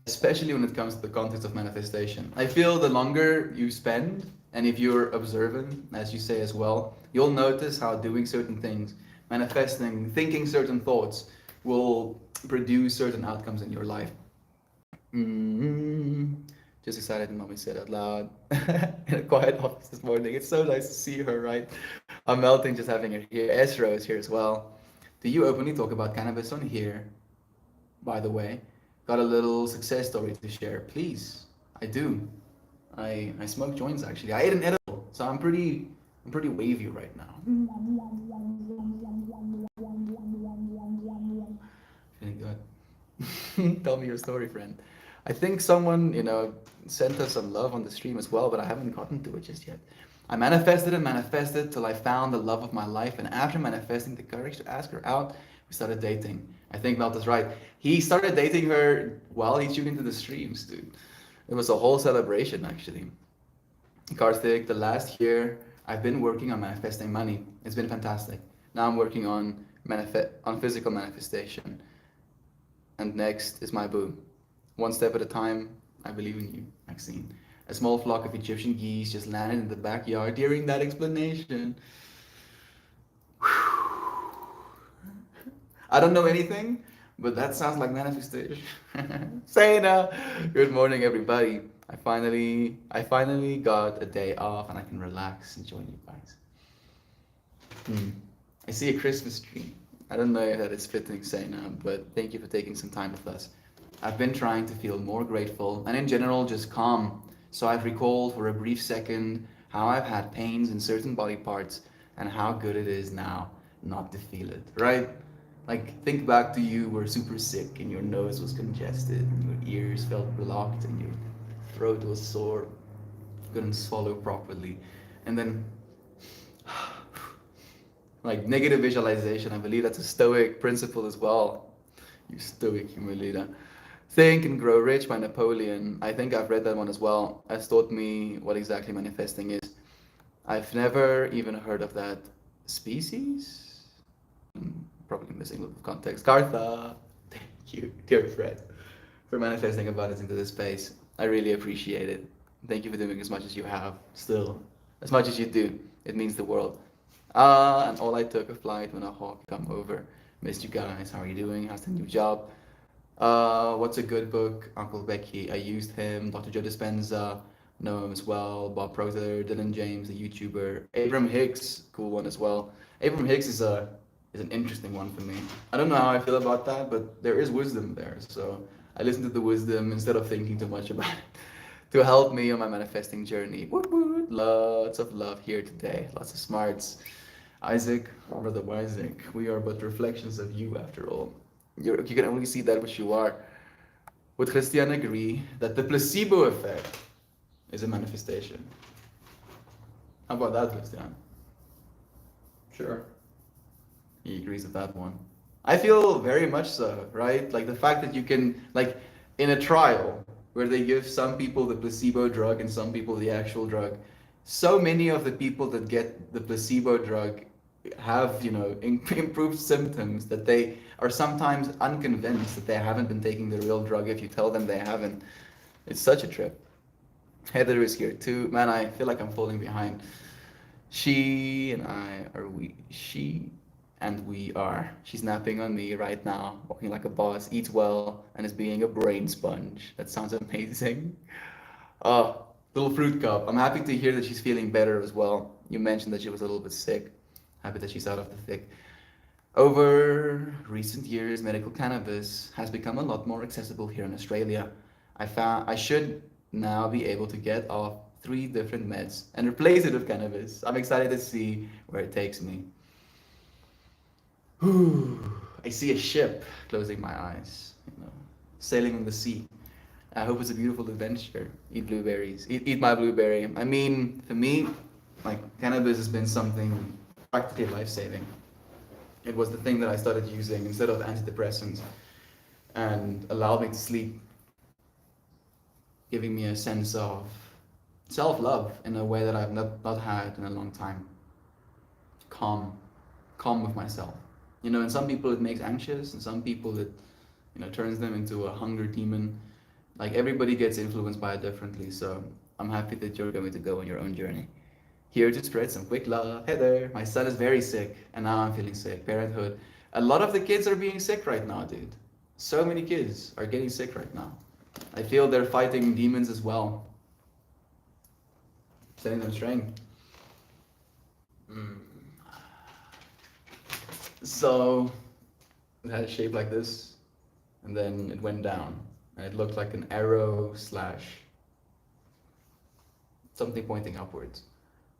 especially when it comes to the context of manifestation. I feel the longer you spend, and if you're observant, as you say as well, you'll notice how doing certain things, manifesting, thinking certain thoughts, will produce certain outcomes in your life. Mm-hmm. Just excited the mommy said out loud in a quiet office this morning. It's so nice to see her, right? I'm melting just having her here. Esro is here as well. Do you openly talk about cannabis on here? By the way, got a little success story to share. Please, I do. I smoke joints actually. I ate an edible, so I'm pretty wavy right now. Feeling good. Tell me your story, friend. I think someone, sent us some love on the stream as well, but I haven't gotten to it just yet. I manifested and manifested till I found the love of my life, and after manifesting the courage to ask her out, we started dating. I think Melt is right. He started dating her while he tuned into the streams, dude. It was a whole celebration, actually. Karthik, the last year I've been working on manifesting money. It's been fantastic. Now I'm working on physical manifestation. And next is my boo. One step at a time. I believe in you, Maxine. A small flock of Egyptian geese just landed in the backyard during that explanation. I don't know anything, but that sounds like manifestation. Sayna, good morning, everybody. I finally got a day off and I can relax and join you guys. I see a Christmas tree. I don't know if that is fitting, Sayna, but thank you for taking some time with us. I've been trying to feel more grateful and in general just calm. So I've recalled for a brief second how I've had pains in certain body parts and how good it is now not to feel it, right? Like think back to you were super sick and your nose was congested and your ears felt blocked and your throat was sore, couldn't swallow properly. And then like negative visualization, I believe that's a stoic principle as well. You stoic humilita. Think and Grow Rich by Napoleon. I think I've read that one as well. Has taught me what exactly manifesting is. I've never even heard of that species. Probably missing a little bit of context. Kartha, thank you, dear friend, for manifesting abundance into this space. I really appreciate it. Thank you for doing as much as you have, still, as much as you do. It means the world. And all I took a flight when a hawk come over. Missed you guys. How are you doing? How's the new job? What's a good book? Uncle Becky. I used him. Dr. Joe Dispenza. Know him as well. Bob Proctor, Dylan James, the YouTuber. Abram Hicks, cool one as well. Abram Hicks is an interesting one for me. I don't know how I feel about that, but there is wisdom there. So I listen to the wisdom instead of thinking too much about it to help me on my manifesting journey. Woot woot. Lots of love here today. Lots of smarts. Isaac, brother Isaac, we are but reflections of you after all. You can only see that which you are. Would Christian agree that the placebo effect is a manifestation? How about that, Christian? Sure. He agrees with that one. I feel very much so, right? Like the fact that you can, like, in a trial where they give some people the placebo drug and some people the actual drug, so many of the people that get the placebo drug have, improved symptoms that they are sometimes unconvinced that they haven't been taking the real drug if you tell them they haven't. It's such a trip. Heather is here too. Man, I feel like I'm falling behind. She and we are. She's napping on me right now, walking like a boss, eats well, and is being a brain sponge. That sounds amazing. Oh, little fruit cup. I'm happy to hear that she's feeling better as well. You mentioned that she was a little bit sick. Happy that she's out of the thick. Over recent years, medical cannabis has become a lot more accessible here in Australia. I found I should now be able to get off 3 different meds and replace it with cannabis. I'm excited to see where it takes me. I see a ship closing my eyes, sailing on the sea. I hope it's a beautiful adventure. Eat blueberries. Eat my blueberry. I mean, for me, like cannabis has been something practically life-saving. It was the thing that I started using instead of antidepressants and allowed me to sleep. giving me a sense of self-love in a way that I've not had in a long time. Calm, calm with myself. You know, and some people it makes anxious, and some people it, you know, turns them into a hunger demon. Like everybody gets influenced by it differently. So I'm happy that you're going to go on your own journey. Here to spread some quick love. Hey there, my son is very sick, and now I'm feeling sick. Parenthood. A lot of the kids are being sick right now, dude. So many kids are getting sick right now. I feel they're fighting demons as well, setting them strength. Mm. So it had a shape like this, and then it went down, and it looked like an arrow slash something pointing upwards.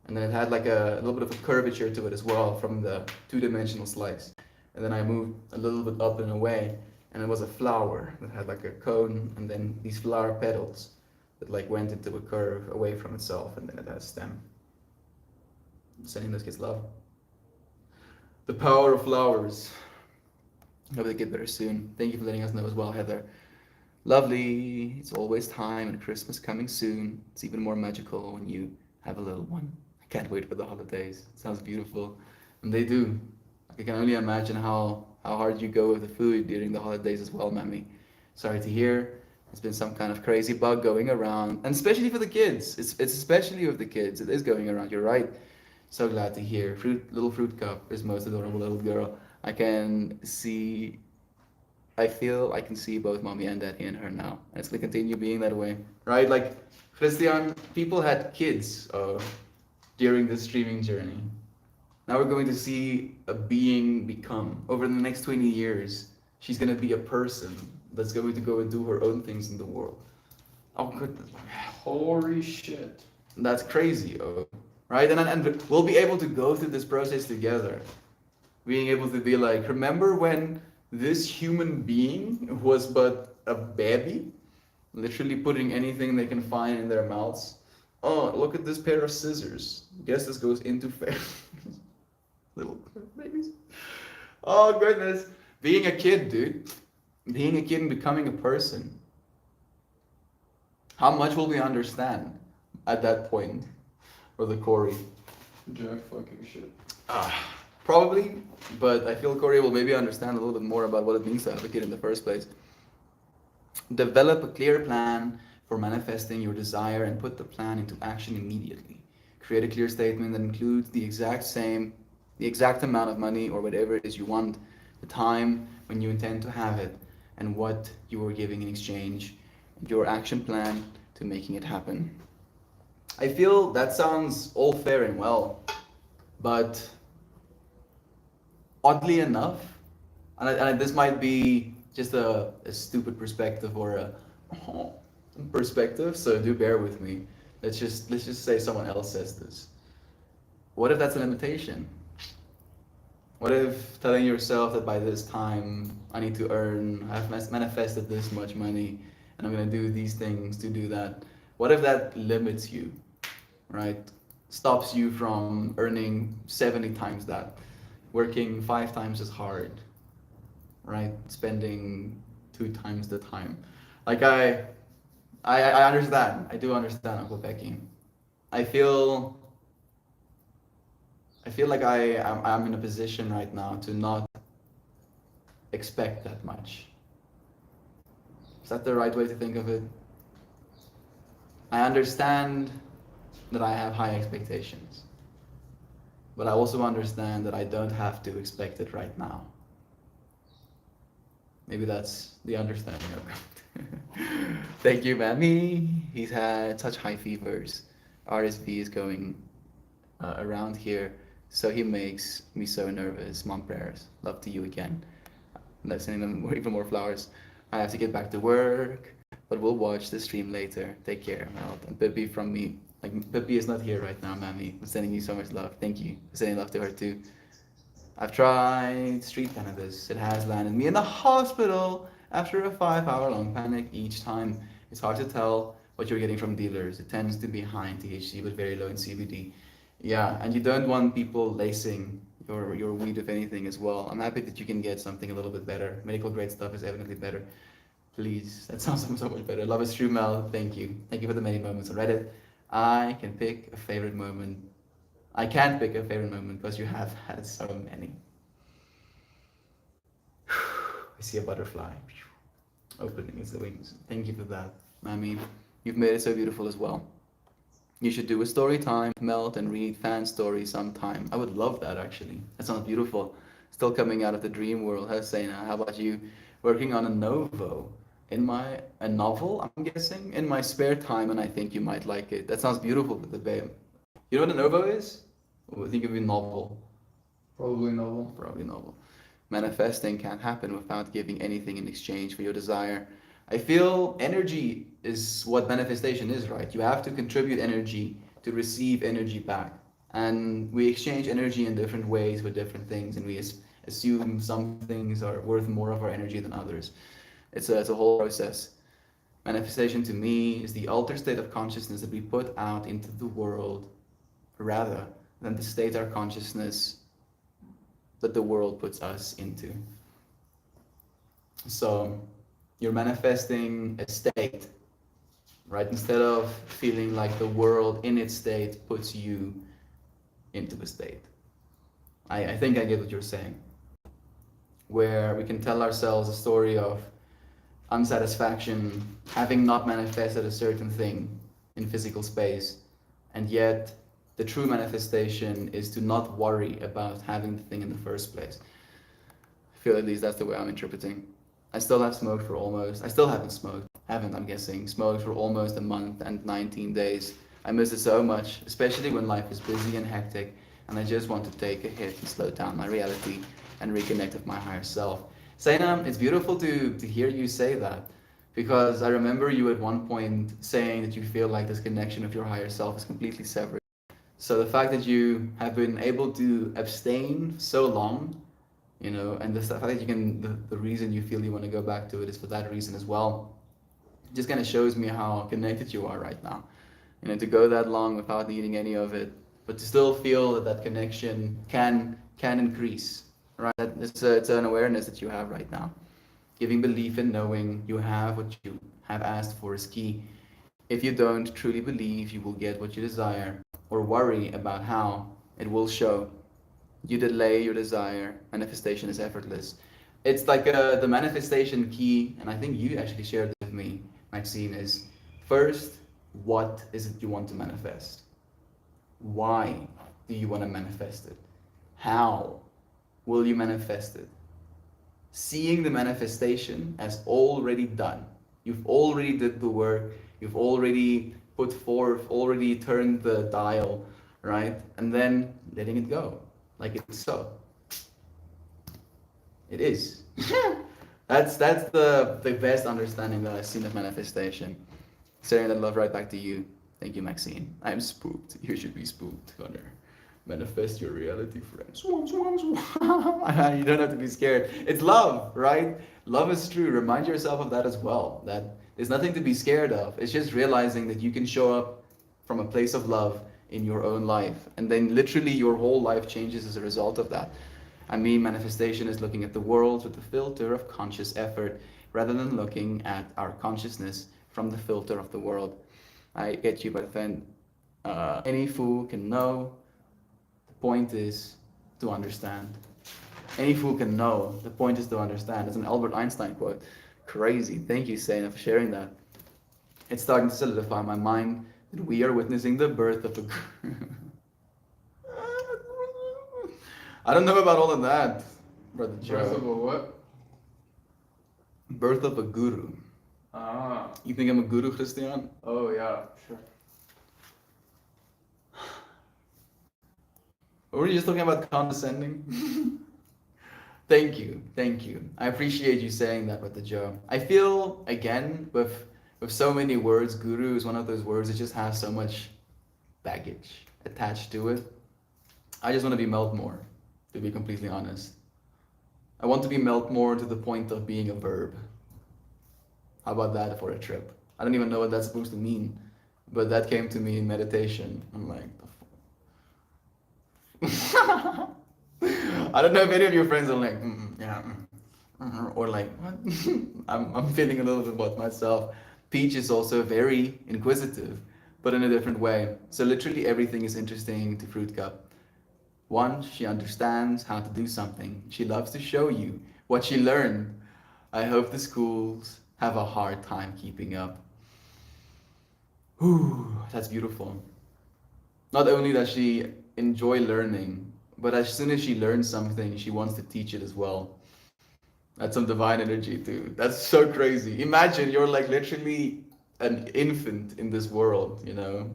And then it had like a little bit of a curvature to it as well from the two-dimensional slice. And then I moved a little bit up and away, and it was a flower that had like a cone, and then these flower petals that like went into a curve away from itself, and then it had a stem. Sending those kids love. The power of flowers. Hope they get better soon. Thank you for letting us know as well, Heather. Lovely. It's always time, and Christmas coming soon. It's even more magical when you have a little one. I can't wait for the holidays. It sounds beautiful. And they do. I can only imagine how hard you go with the food during the holidays as well, Mammy. Sorry to hear. It's been some kind of crazy bug going around. And especially for the kids. It's especially with the kids. It is going around. You're right. So glad to hear. Little fruit cup is most adorable little girl. I feel I can see both mommy and daddy in her now. And it's gonna continue being that way. Right? Like Christian, people had kids during this streaming journey. Now we're going to see a being become. Over the next 20 years, she's gonna be a person that's going to go and do her own things in the world. Oh goodness. Holy shit. That's crazy, right? And we'll be able to go through this process together. Being able to be like, remember when this human being was but a baby? Literally putting anything they can find in their mouths. Oh, look at this pair of scissors. Guess this goes into little babies. Oh goodness. Being a kid, dude. Being a kid and becoming a person. How much will we understand at that point? Or the Corey? Jack fucking shit. Probably, but I feel Corey will maybe understand a little bit more about what it means to have a kid in the first place. Develop a clear plan for manifesting your desire and put the plan into action immediately. Create a clear statement that includes the exact amount of money or whatever it is you want, the time when you intend to have it, and what you are giving in exchange, and your action plan to making it happen. I feel that sounds all fair and well, but oddly enough, and this might be just a stupid perspective or a perspective, so do bear with me. Let's just say someone else says this. What if that's a limitation? What if telling yourself that by this time I need to earn, I've manifested this much money, and I'm gonna do these things to do that? What if that limits you, right? Stops you from earning 70 times that, working 5 times as hard, right? Spending 2 times the time. Like I understand. I do understand, Uncle Becky. I feel like I'm in a position right now to not expect that much. Is that the right way to think of it? I understand that I have high expectations, but I also understand that I don't have to expect it right now. Maybe that's the understanding of it. Thank you, Mammy. He's had such high fevers. RSV is going around here, so he makes me so nervous. Mom prayers. Love to you again. Let's send them even more flowers. I have to get back to work, but we'll watch the stream later. Take care, Mel. And Pippi from me. Like, Pippi is not here right now, Mammy. I'm sending you so much love. Thank you for sending love to her too. I've tried street cannabis. It has landed me in the hospital after a 5-hour-long panic each time. It's hard to tell what you're getting from dealers. It tends to be high in THC but very low in CBD. Yeah, and you don't want people lacing your weed with anything as well. I'm happy that you can get something a little bit better. Medical grade stuff is evidently better. Please, that sounds so much better. Love is true, Mel. Thank you. Thank you for the many moments on Reddit. I can pick a favorite moment. I can't pick a favorite moment because you have had so many. I see a butterfly opening its wings. Thank you for that, Mami. You've made it so beautiful as well. You should do a story time, melt, and read fan stories sometime. I would love that actually. That sounds beautiful. Still coming out of the dream world. Husseina, how about you? Working on a novo. A novel, I'm guessing, in my spare time, and I think you might like it. That sounds beautiful with the babe. You know what a novo is? Or think of a novel. Probably novel. Probably novel. Manifesting can't happen without giving anything in exchange for your desire. I feel energy is what manifestation is, right? You have to contribute energy to receive energy back. And we exchange energy in different ways with different things, and we assume some things are worth more of our energy than others. It's a whole process. Manifestation to me is the altered state of consciousness that we put out into the world rather than the state of consciousness that the world puts us into. So you're manifesting a state, right? Instead of feeling like the world in its state puts you into a state. I think I get what you're saying. Where we can tell ourselves a story of unsatisfaction, having not manifested a certain thing in physical space, and yet the true manifestation is to not worry about having the thing in the first place. I feel at least that's the way I'm interpreting. I still have smoked for almost, I still haven't smoked, I'm guessing, smoked for almost a month and 19 days. I miss it so much, especially when life is busy and hectic, and I just want to take a hit and slow down my reality and reconnect with my higher self. Saina, it's beautiful to hear you say that, because I remember you at one point saying that you feel like this connection with your higher self is completely severed. So the fact that you have been able to abstain so long, you know, and the fact that you can, the reason you feel you want to go back to it is for that reason as well, just kind of shows me how connected you are right now. You know, to go that long without needing any of it, but to still feel that that connection can increase, right? It's an awareness that you have right now. Giving belief in knowing you have what you have asked for is key. If you don't truly believe you will get what you desire, or worry about how it will show, you delay your desire. Manifestation is effortless. It's like the manifestation key, and I think you actually shared this with me, Maxine, is first, what is it you want to manifest? Why do you want to manifest it? How will you manifest it? Seeing the manifestation as already done. You've already did the work. You've already put forth, already turned the dial, right? And then letting it go, like it's so. It is. That's the best understanding that I've seen of manifestation. Sending that love right back to you. Thank you, Maxine. I'm spooked. You should be spooked, Connor. Manifest your reality, friends. You don't have to be scared. It's love, right? Love is true. Remind yourself of that as well. That there's nothing to be scared of. It's just realizing that you can show up from a place of love in your own life. And then literally your whole life changes as a result of that. I mean, manifestation is looking at the world with the filter of conscious effort rather than looking at our consciousness from the filter of the world. I get you, but then any fool can know. The point is to understand. Any fool can know. The point is to understand. It's an Albert Einstein quote. Crazy. Thank you, Saina, for sharing that. It's starting to solidify in my mind that we are witnessing the birth of a... I don't know about all of that, Brother Joe. Birth of a what? Birth of a guru. Ah. You think I'm a guru, Christian? Oh yeah, sure. Were you just talking about condescending? Thank you, thank you. I appreciate you saying that, Brother Joe. I feel, again, with so many words, guru is one of those words that just has so much baggage attached to it. I just want to be Meltmore, to be completely honest. I want to be Meltmore to the point of being a verb. How about that for a trip? I don't even know what that's supposed to mean, but that came to me in meditation. I'm like, I don't know if any of your friends are like, yeah. or like what? I'm feeling a little bit about myself. Peach is also very inquisitive, but in a different way. So literally everything is interesting to Fruit Cup. One, she understands how to do something. She loves to show you what she learned. I hope the schools have a hard time keeping up. Whew, that's beautiful. Not only does she enjoy learning, but as soon as she learns something, she wants to teach it as well. That's some divine energy too. That's so crazy. Imagine you're like literally an infant in this world, you know,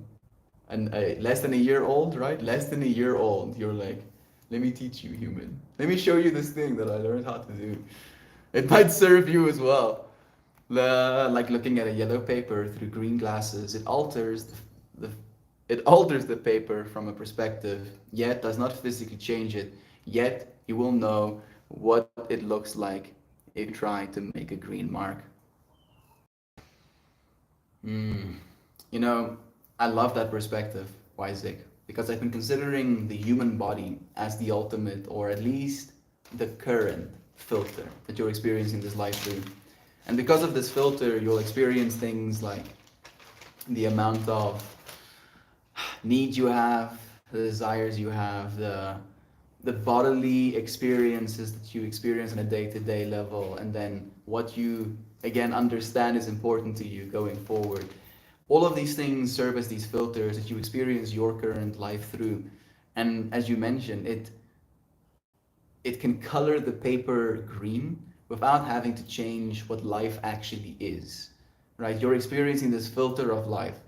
and less than a year old, right? Less than a year old. You're like, let me teach you, human. Let me show you this thing that I learned how to do. It might serve you as well. Like looking at a yellow paper through green glasses, the it alters the paper from a perspective, yet does not physically change it. Yet you will know what it looks like if you try to make a green mark. Mm. You know, I love that perspective, Isaac, because I've been considering the human body as the ultimate, or at least the current filter that you're experiencing this life through. And because of this filter, you'll experience things like the amount of need you have, the desires you have, the bodily experiences that you experience on a day-to-day level, and then what you again understand is important to you going forward. All of these things serve as these filters that you experience your current life through. And as you mentioned, it can color the paper green without having to change what life actually is. Right? You're experiencing this filter of life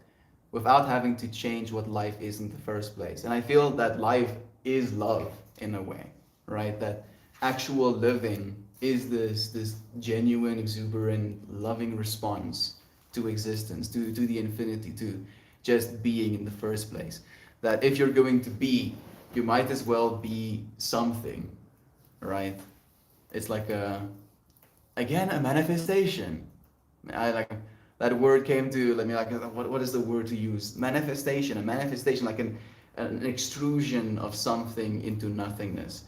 without having to change what life is in the first place. And I feel that life is love in a way, right? That actual living is this genuine, exuberant, loving response to existence, to the infinity, to just being in the first place. That if you're going to be, you might as well be something, right? It's like a manifestation. I like that word came to let me like what is the word to use? Manifestation, a manifestation like an extrusion of something into nothingness.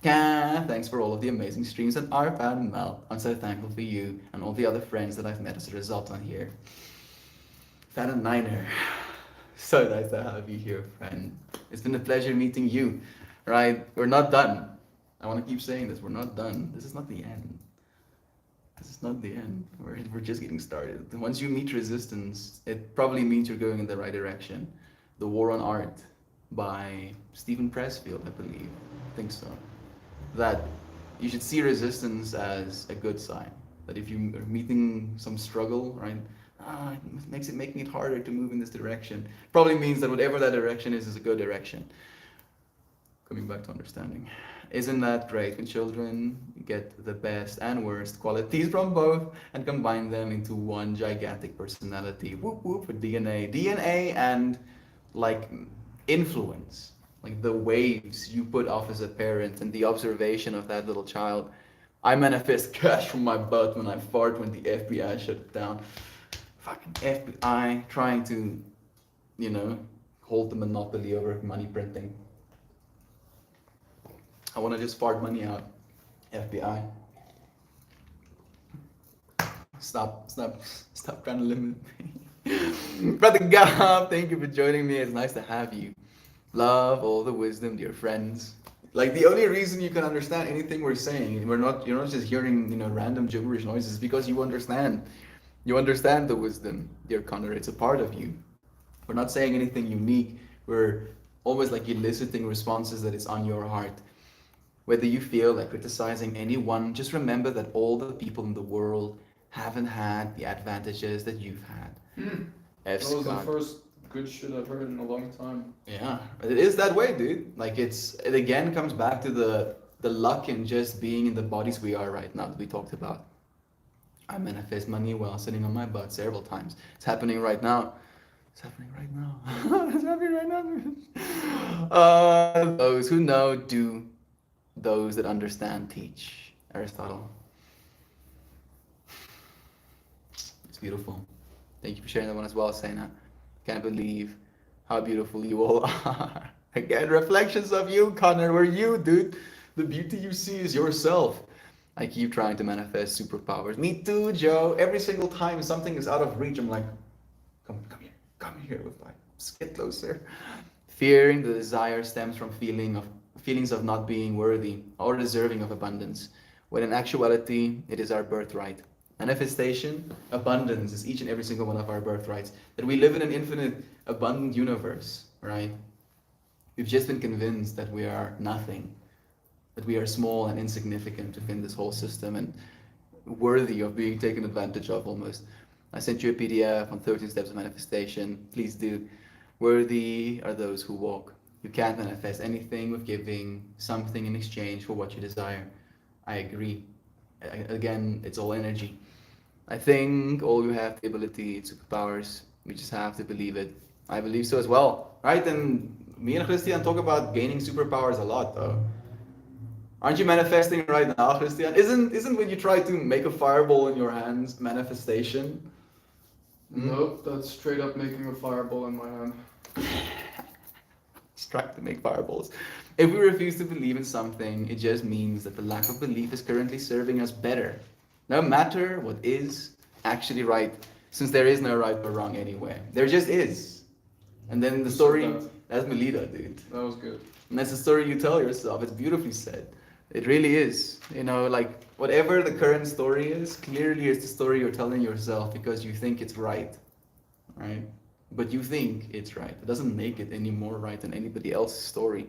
Thanks for all of the amazing streams at Arpad and Mel. I'm so thankful for you and all the other friends that I've met as a result on here. Fat and Niner, so nice to have you here, friend. It's been a pleasure meeting you. Right, we're not done. I want to keep saying this. We're not done. This is not the end. This is not the end. We're just getting started. Once you meet resistance, it probably means you're going in the right direction. The War on Art by Stephen Pressfield, I believe. I think so. That you should see resistance as a good sign. That if you are meeting some struggle, right, it makes it making it harder to move in this direction. Probably means that whatever that direction is a good direction. Coming back to understanding. Isn't that great when children get the best and worst qualities from both and combine them into one gigantic personality? Whoop whoop for DNA. DNA and like influence, like the waves you put off as a parent and the observation of that little child. I manifest cash from my butt when I fart when the FBI shut it down. Fucking FBI trying to, you know, hold the monopoly over money printing. I want to just fart money out. FBI. Stop trying to limit me. Brother Gab, thank you for joining me. It's nice to have you. Love, all the wisdom, dear friends. Like the only reason you can understand anything we're saying, you're not just hearing, you know, random gibberish noises, because you understand. You understand the wisdom, dear Connor. It's a part of you. We're not saying anything unique. We're always like eliciting responses that is on your heart. Whether you feel like criticizing anyone, just remember that all the people in the world haven't had the advantages that you've had. That was the first good shit I've heard in a long time. Yeah, it is that way, dude. Like it again comes back to the luck in just being in the bodies we are right now that we talked about. I manifest money while sitting on my butt several times. It's happening right now. It's happening right now. It's happening right now. Those who know do. Those that understand teach. Aristotle. It's beautiful. Thank you for sharing that one as well, Sena. Can't believe how beautiful you all are. Again, reflections of you, Connor. We're you, dude. The beauty you see is yourself. I keep trying to manifest superpowers. Me too, Joe. Every single time something is out of reach, I'm like, come here, with like, just get closer. Fearing the desire stems from feelings of not being worthy or deserving of abundance, when in actuality it is our birthright. Manifestation, abundance is each and every single one of our birthrights. That we live in an infinite, abundant universe, right? We've just been convinced that we are nothing, that we are small and insignificant within this whole system and worthy of being taken advantage of almost. I sent you a PDF on 13 steps of manifestation. Please do. Worthy are those who walk. You can't manifest anything with giving something in exchange for what you desire. I agree. Again, it's all energy. I think all you have the ability, superpowers. We just have to believe it. I believe so as well, right? And me and Christian talk about gaining superpowers a lot, though. Aren't you manifesting right now, Christian? Isn't when you try to make a fireball in your hands manifestation? Nope, that's straight up making a fireball in my hand. Just trying to make fireballs. If we refuse to believe in something, it just means that the lack of belief is currently serving us better. No matter what is actually right, since there is no right or wrong anyway. There just is. And then the story, that's Melita, dude. That was good. And that's the story you tell yourself. It's beautifully said. It really is. You know, like whatever the current story is, clearly it's the story you're telling yourself because you think it's right. Right? But you think it's right. It doesn't make it any more right than anybody else's story.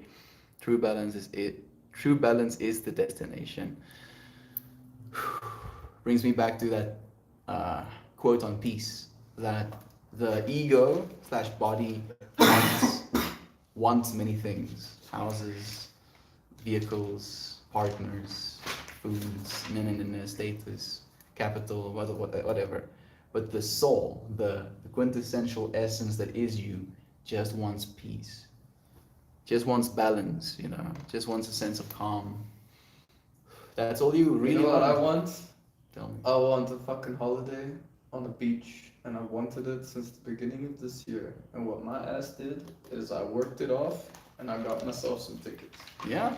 True balance is it. True balance is the destination. Brings me back to that quote on peace, that the ego slash body wants many things: houses, vehicles, partners, foods, status, capital, whatever. But the soul, the quintessential essence that is you, just wants peace, just wants balance, you know, just wants a sense of calm. That's all you really You know what I want. want? Tell me. I want a fucking holiday on the beach, and I wanted it since the beginning of this year. And what my ass did is I worked it off, and I got myself some tickets. Yeah,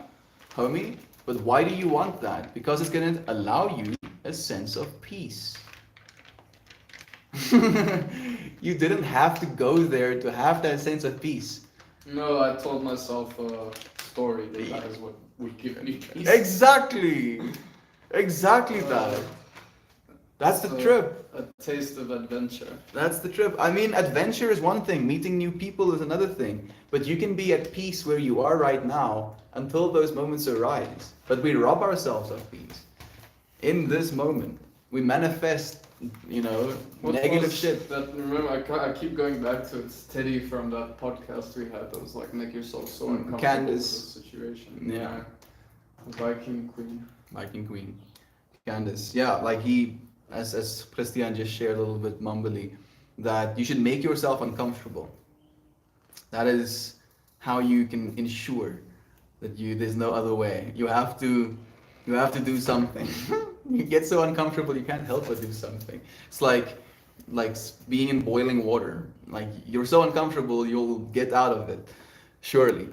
homie. But why do you want that? Because it's gonna allow you a sense of peace. You didn't have to go there to have that sense of peace. No, I told myself a story that is what would give me peace. Exactly. Exactly that. That's the So, trip. A taste of adventure. That's the trip. I mean, adventure is one thing, meeting new people is another thing. But you can be at peace where you are right now until those moments arise. But we rob ourselves of peace. In this moment, we manifest, you know, What negative was shit. That, remember, I keep going back to it. It's Teddy from that podcast we had that was like, make yourself so uncomfortable Candace. with the situation. Yeah. The Viking Queen. Viking Queen. Candace. Yeah, like he, as Christian just shared a little bit mumbly, that you should make yourself uncomfortable. That is how you can ensure that there's no other way. You have to do something. You get so uncomfortable you can't help but do something. It's like being in boiling water. Like you're so uncomfortable you'll get out of it. Surely.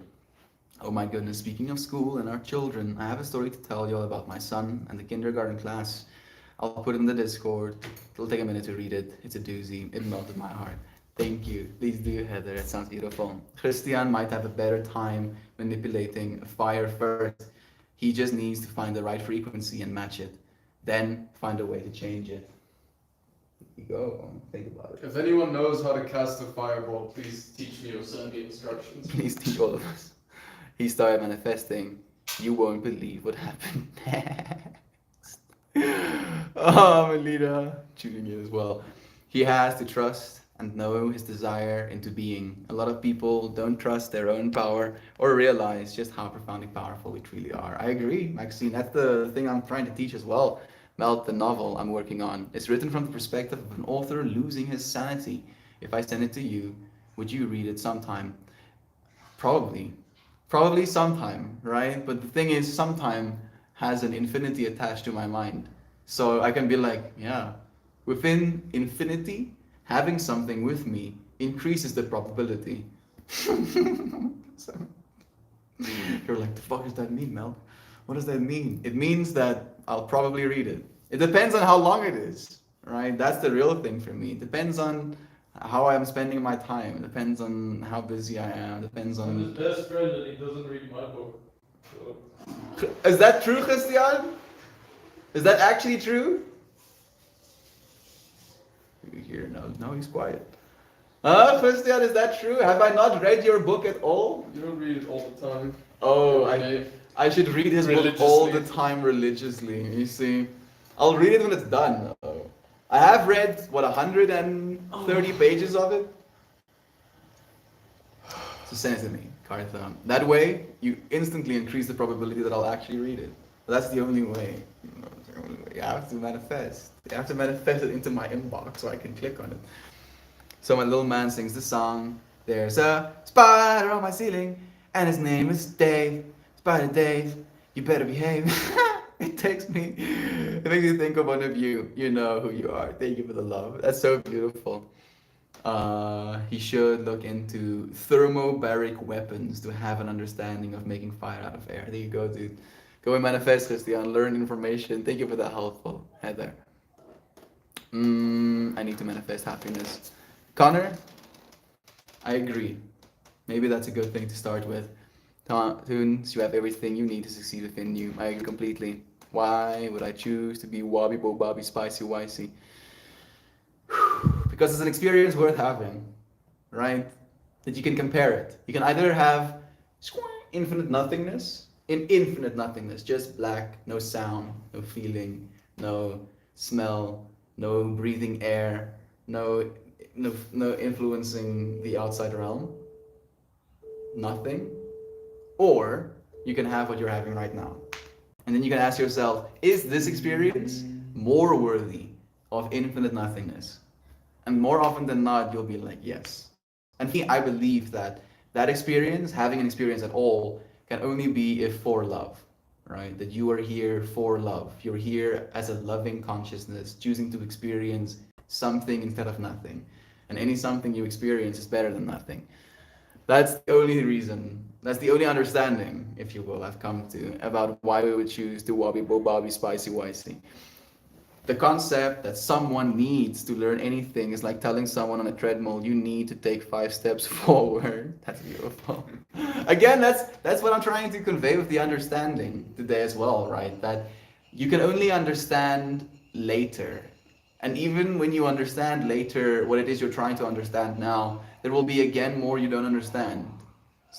Oh my goodness, speaking of school and our children, I have a story to tell you all about my son and the kindergarten class. I'll put it in the Discord. It'll take a minute to read it. It's a doozy. It melted my heart. Thank you. Please do, Heather. It sounds beautiful. Christian might have a better time manipulating fire first. He just needs to find the right frequency and match it. Then find a way to change it. Here you go. Think about it. If anyone knows how to cast a fireball, please teach me or send me instructions. Please teach all of us. He started manifesting. You won't believe what happened next. Oh, Melita, tuning in as well. He has to trust and know his desire into being. A lot of people don't trust their own power or realize just how profoundly powerful we truly are. I agree, Maxine. That's the thing I'm trying to teach as well. Melt, the novel I'm working on, is written from the perspective of an author losing his sanity. If I send it to you, would you read it sometime? Probably sometime, right? But the thing is, sometime has an infinity attached to my mind. So I can be like, yeah, within infinity, having something with me increases the probability. So, you're like, the fuck does that mean, Mel? What does that mean? It means that I'll probably read it. It depends on how long it is, right? That's the real thing for me. It depends on how I'm spending my time. It depends on how busy I am. It depends I'm his on. best friend and he doesn't read my book. So, Is that true, Christian? Is that actually true? You hear? No, no, he's quiet. Christian, is that true? Have I not read your book at all? You don't read it all the time. Oh, Every day. I should read his book all the Religiously. time religiously. You see, I'll read it when it's done. Though. I have read what 130 pages of it. So send it to me, Carthon. That way, you instantly increase the probability that I'll actually read it. That's the only way. You know, it's the only way. You have to manifest. You have to manifest it into my inbox so I can click on it. So my little man sings the song. There's a spider on my ceiling, and his name is Dave. Spider Dave, you better behave. It makes me think of one of you. You know who you are. Thank you for the love. That's so beautiful. He should look into thermobaric weapons to have an understanding of making fire out of air. There you go, dude. Go and manifest, Christian. Learn information. Thank you for the helpful, Heather. I need to manifest happiness. Connor, I agree. Maybe that's a good thing to start with. Tunes, you have everything you need to succeed within you. I agree completely. Why would I choose to be Wobby Bo Bobby Spicy Wicey? Because it's an experience worth having, right? That you can compare it. You can either have infinite nothingness, just black, no sound, no feeling, no smell, no breathing air, no influencing the outside realm, nothing. Or you can have what you're having right now. And then you can ask yourself, is this experience more worthy of infinite nothingness? And more often than not, you'll be like, yes. And me, I believe that experience, having an experience at all, can only be if for love, right? That you are here for love. You're here as a loving consciousness, choosing to experience something instead of nothing. And any something you experience is better than nothing. That's the only reason, that's the only understanding, if you will, I've come to about why we would choose to Wobby Bo Bobby Spicy Wicey. The concept that someone needs to learn anything is like telling someone on a treadmill, you need to take 5 steps forward. That's beautiful. Again, that's what I'm trying to convey with the understanding today as well, right? That you can only understand later. And even when you understand later what it is you're trying to understand now, there will be again more you don't understand.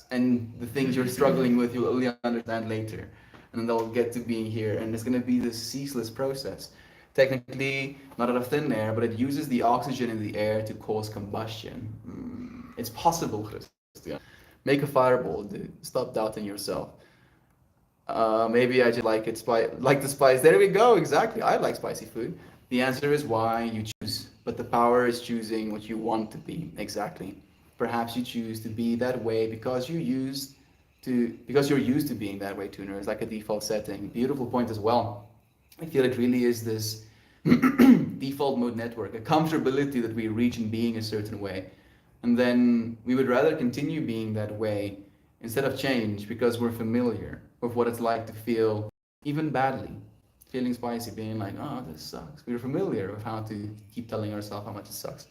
And the things you're struggling with, you'll only understand later. And then they'll get to being here. And it's going to be this ceaseless process. Technically, not out of thin air, but it uses the oxygen in the air to cause combustion. It's possible, Christian. Make a fireball, dude. Stop doubting yourself. Maybe I just like like the spice. There we go. Exactly. I like spicy food. The answer is why you choose, but the power is choosing what you want to be. Exactly. Perhaps you choose to be that way because you're used to being that way, tuner. It's like a default setting. Beautiful point as well. I feel it really is this default mode network, a comfortability that we reach in being a certain way. And then we would rather continue being that way instead of change because we're familiar with what it's like to feel even badly. Feeling spicy, being like, oh, this sucks. We're familiar with how to keep telling ourselves how much it sucks.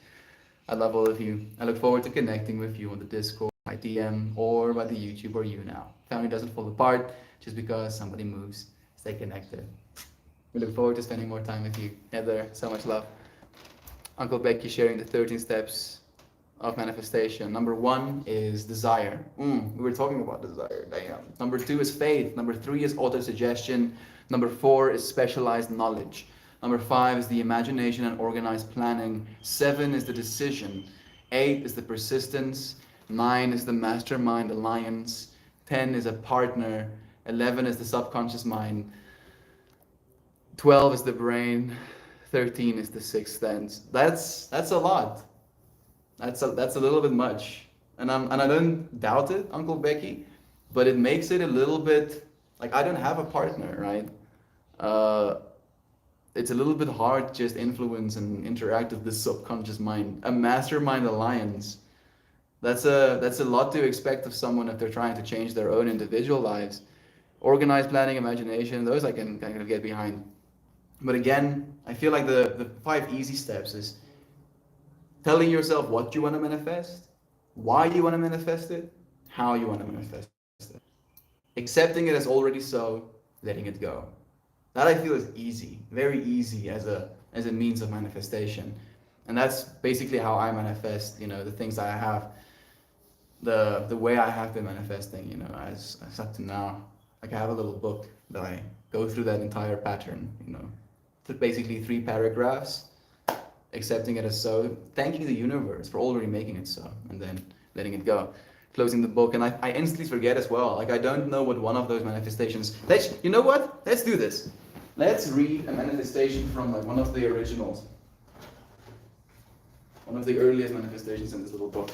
I love all of you. I look forward to connecting with you on the Discord, by DM, or by the YouTube or YouNow. Family doesn't fall apart just because somebody moves. Stay connected. We look forward to spending more time with you. Heather, so much love. Uncle Becky sharing the 13 steps of manifestation. Number 1 is desire. We were talking about desire. Damn. Number 2 is faith. Number 3 is auto-suggestion. Number 4 is specialized knowledge. Number 5 is the imagination and organized planning. 7 is the decision. 8 is the persistence. 9 is the mastermind alliance. 10 is a partner. 11 is the subconscious mind. 12 is the brain. 13 is the sixth sense. That's a lot. That's a little bit much. And I don't doubt it, Uncle Becky, but it makes it a little bit like I don't have a partner, right? It's a little bit hard to just influence and interact with the subconscious mind. A mastermind alliance. That's a lot to expect of someone if they're trying to change their own individual lives. Organized planning, imagination, those I can kind of get behind. But again, I feel like the 5 easy steps is telling yourself what you want to manifest, why you want to manifest it, how you want to manifest it. Accepting it as already so, letting it go. That I feel is easy, very easy as a means of manifestation. And that's basically how I manifest, the things that I have, the way I have been manifesting, as up to now. Like I have a little book that I go through that entire pattern, basically 3 paragraphs, accepting it as so, thanking the universe for already making it so, and then letting it go. Closing the book, and I instantly forget as well. Like I don't know what one of those manifestations. You know what? Let's do this. Let's read a manifestation from like one of the originals, one of the earliest manifestations in this little book.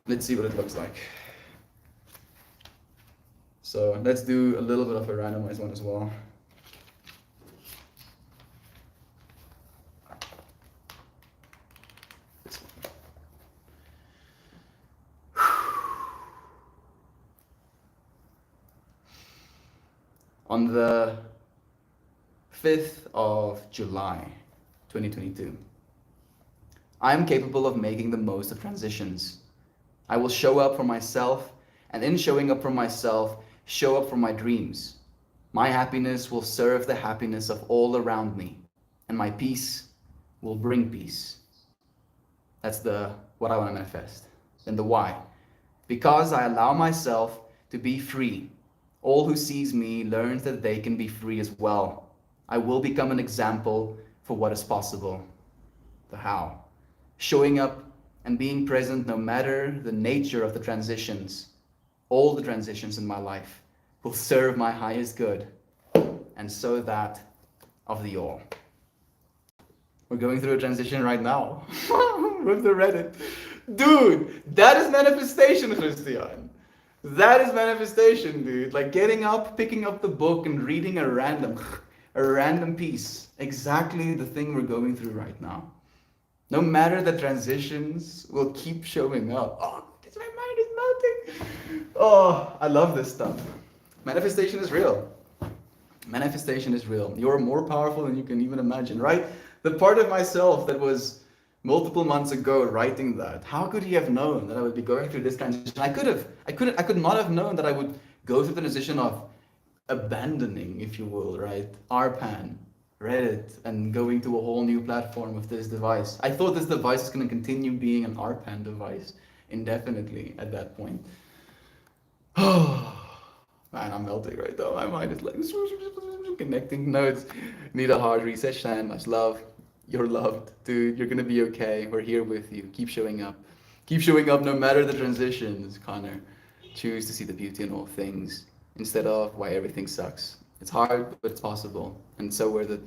Let's see what it looks like. So let's do a little bit of a randomized one as well. On the 5th of July, 2022, I am capable of making the most of transitions. I will show up for myself, and in showing up for myself, show up for my dreams. My happiness will serve the happiness of all around me, and my peace will bring peace. That's what I want to manifest. Then the why. Because I allow myself to be free. All who sees me learns that they can be free as well. I will become an example for what is possible. The how. Showing up and being present no matter the nature of the transitions. All the transitions in my life will serve my highest good, and so that of the all. We're going through a transition right now with the Reddit. Dude, that is manifestation, Christian. That is manifestation, dude. Like getting up, picking up the book and reading a random piece. Exactly the thing we're going through right now. No matter the transitions, will keep showing up. Oh, my mind is melting. Oh, I love this stuff. Manifestation is real. Manifestation is real. You're more powerful than you can even imagine, right? The part of myself that was multiple months ago writing that, how could he have known that I would be going through this transition? I could not have known that I would go through the transition of abandoning, if you will, right? RPAN, Reddit, and going to a whole new platform with this device. I thought this device is going to continue being an RPAN device indefinitely at that point. Man, I'm melting right now. My mind is like connecting nodes. Need a hard reset, Shan. Much love. You're loved, dude. You're gonna be okay. We're here with you. Keep showing up. Keep showing up no matter the transitions, Connor. Choose to see the beauty in all things instead of why everything sucks. It's hard, but it's possible. And so we're the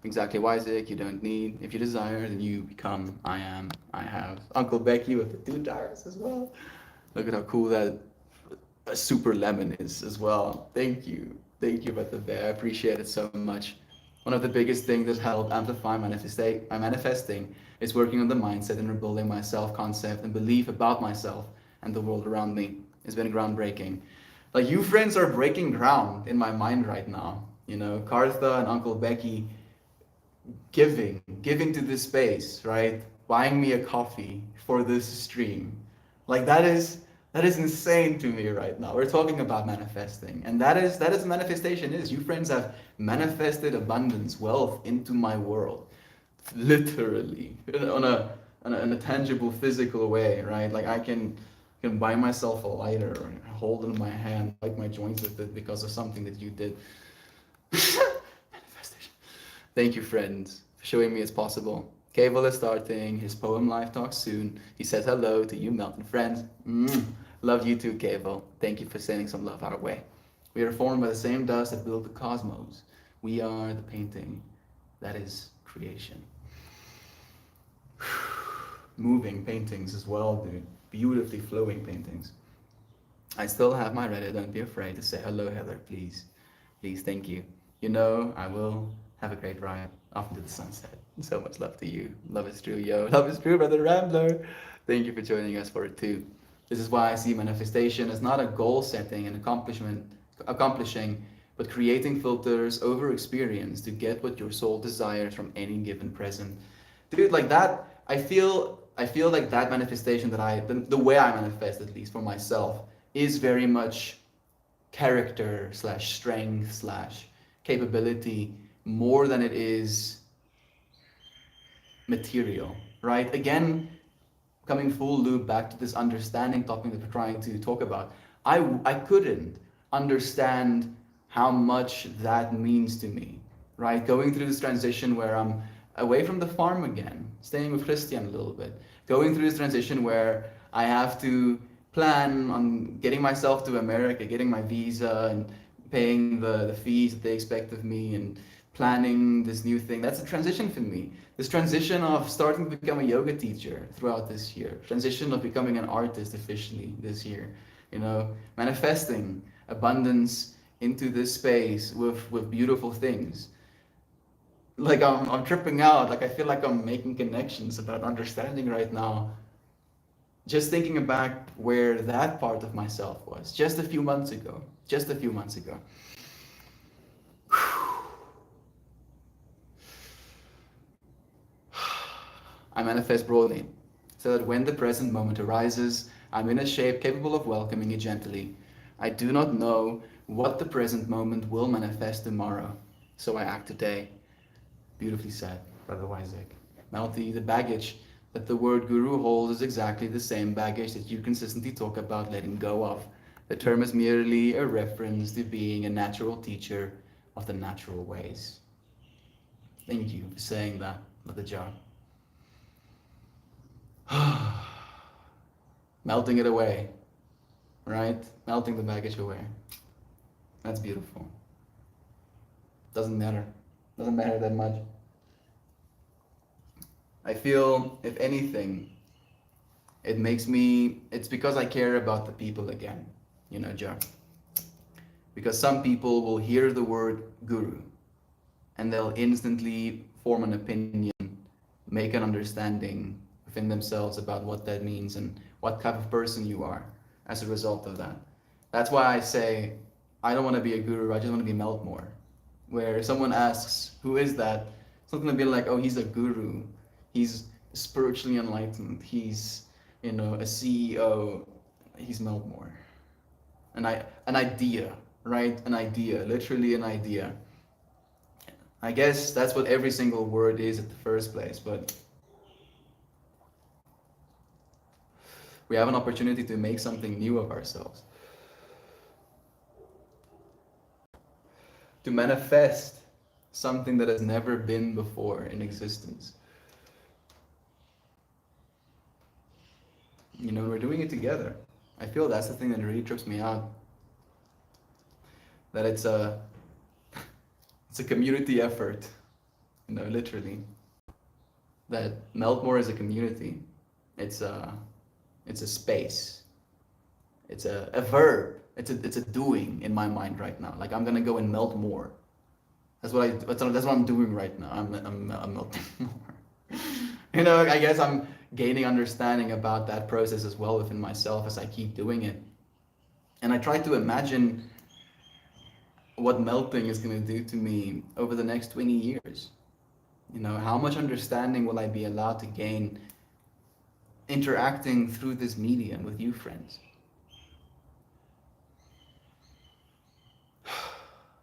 exactly Isaac. You don't need. If you desire, then you become. I am. I have. Uncle Becky with the 2 jars as well. Look at how cool that a super lemon is as well. Thank you about the bear. I appreciate it so much. One of the biggest things that helped amplify my manifesting is working on the mindset and rebuilding my self-concept and belief about myself and the world around me. It's been groundbreaking. Like you friends are breaking ground in my mind right now. Kartha and Uncle Becky giving to this space, right? Buying me a coffee for this stream. Like that is insane to me right now. We're talking about manifesting, and that is manifestation is. You friends have manifested abundance, wealth into my world, literally, on a tangible, physical way, right? Like I can buy myself a lighter or hold it in my hand, like my joints with it because of something that you did. Manifestation. Thank you, friends, for showing me it's possible. Cable is starting his poem live talk soon. He says hello to you, Melton friends. Love you too, Cable. Thank you for sending some love our way. We are formed by the same dust that built the cosmos. We are the painting that is creation. Moving paintings as well, dude. Beautifully flowing paintings. I still have my Reddit. Don't be afraid to say hello, Heather, please. Please, thank you. I will have a great ride off into the sunset. So much love to you. Love is true, yo. Love is true, brother Rambler. Thank you for joining us for it too. This is why I see manifestation as not a goal setting and accomplishment accomplishing, but creating filters over experience to get what your soul desires from any given present. Dude, like that, I feel like that manifestation that the way I manifest, at least for myself, is very much character slash strength slash capability more than it is material, right? Again, coming full loop back to this understanding topic that we're trying to talk about, I couldn't understand how much that means to me, right? Going through this transition where I'm away from the farm again, staying with Christian a little bit, going through this transition where I have to plan on getting myself to America, getting my visa and paying the fees that they expect of me and planning this new thing. That's a transition for me. This transition of starting to become a yoga teacher throughout this year, transition of becoming an artist officially this year, manifesting abundance into this space with beautiful things. Like I'm tripping out. Like I feel like I'm making connections about understanding right now. Just thinking back where that part of myself was just a few months ago. Just a few months ago. I manifest broadly, so that when the present moment arises, I'm in a shape capable of welcoming it gently. I do not know what the present moment will manifest tomorrow, so I act today. Beautifully said, Brother Wyzek. Melty, the baggage that the word guru holds is exactly the same baggage that you consistently talk about letting go of. The term is merely a reference to being a natural teacher of the natural ways. Thank you for saying that, Brother John. Melting it away, right? Melting the baggage away. That's beautiful. Doesn't matter that much. I feel, if anything, it's because I care about the people again, Joe. Because some people will hear the word guru and they'll instantly form an opinion, make an understanding within themselves about what that means and what type of person you are as a result of that. That's why I say, I don't want to be a guru, I just want to be Meltmore. Where someone asks, who is that? It's not going to be like, oh, he's a guru. He's spiritually enlightened. He's, a CEO. He's Meltmore. An idea, right? An idea, literally an idea. I guess that's what every single word is at the first place, but we have an opportunity to make something new of ourselves. To manifest something that has never been before in existence. We're doing it together. I feel that's the thing that really trips me out. That it's a community effort, literally. That Meltmore is a community. It's a space. It's a verb. It's a doing in my mind right now. Like I'm gonna go and melt more. That's what I'm doing right now. I'm melting more. I guess I'm gaining understanding about that process as well within myself as I keep doing it. And I try to imagine what melting is gonna do to me over the next 20 years. How much understanding will I be allowed to gain interacting through this medium with you friends?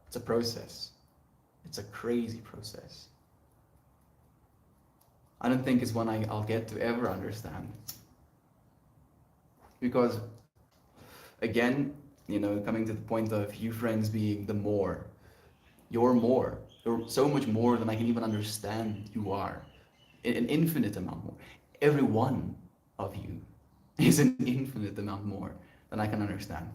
It's a process. It's a crazy process. I don't think it's one I'll get to ever understand. Because, again, coming to the point of you friends being the more. You're more. You're so much more than I can even understand you are. An infinite amount more. Every one of you is an infinite amount more than I can understand.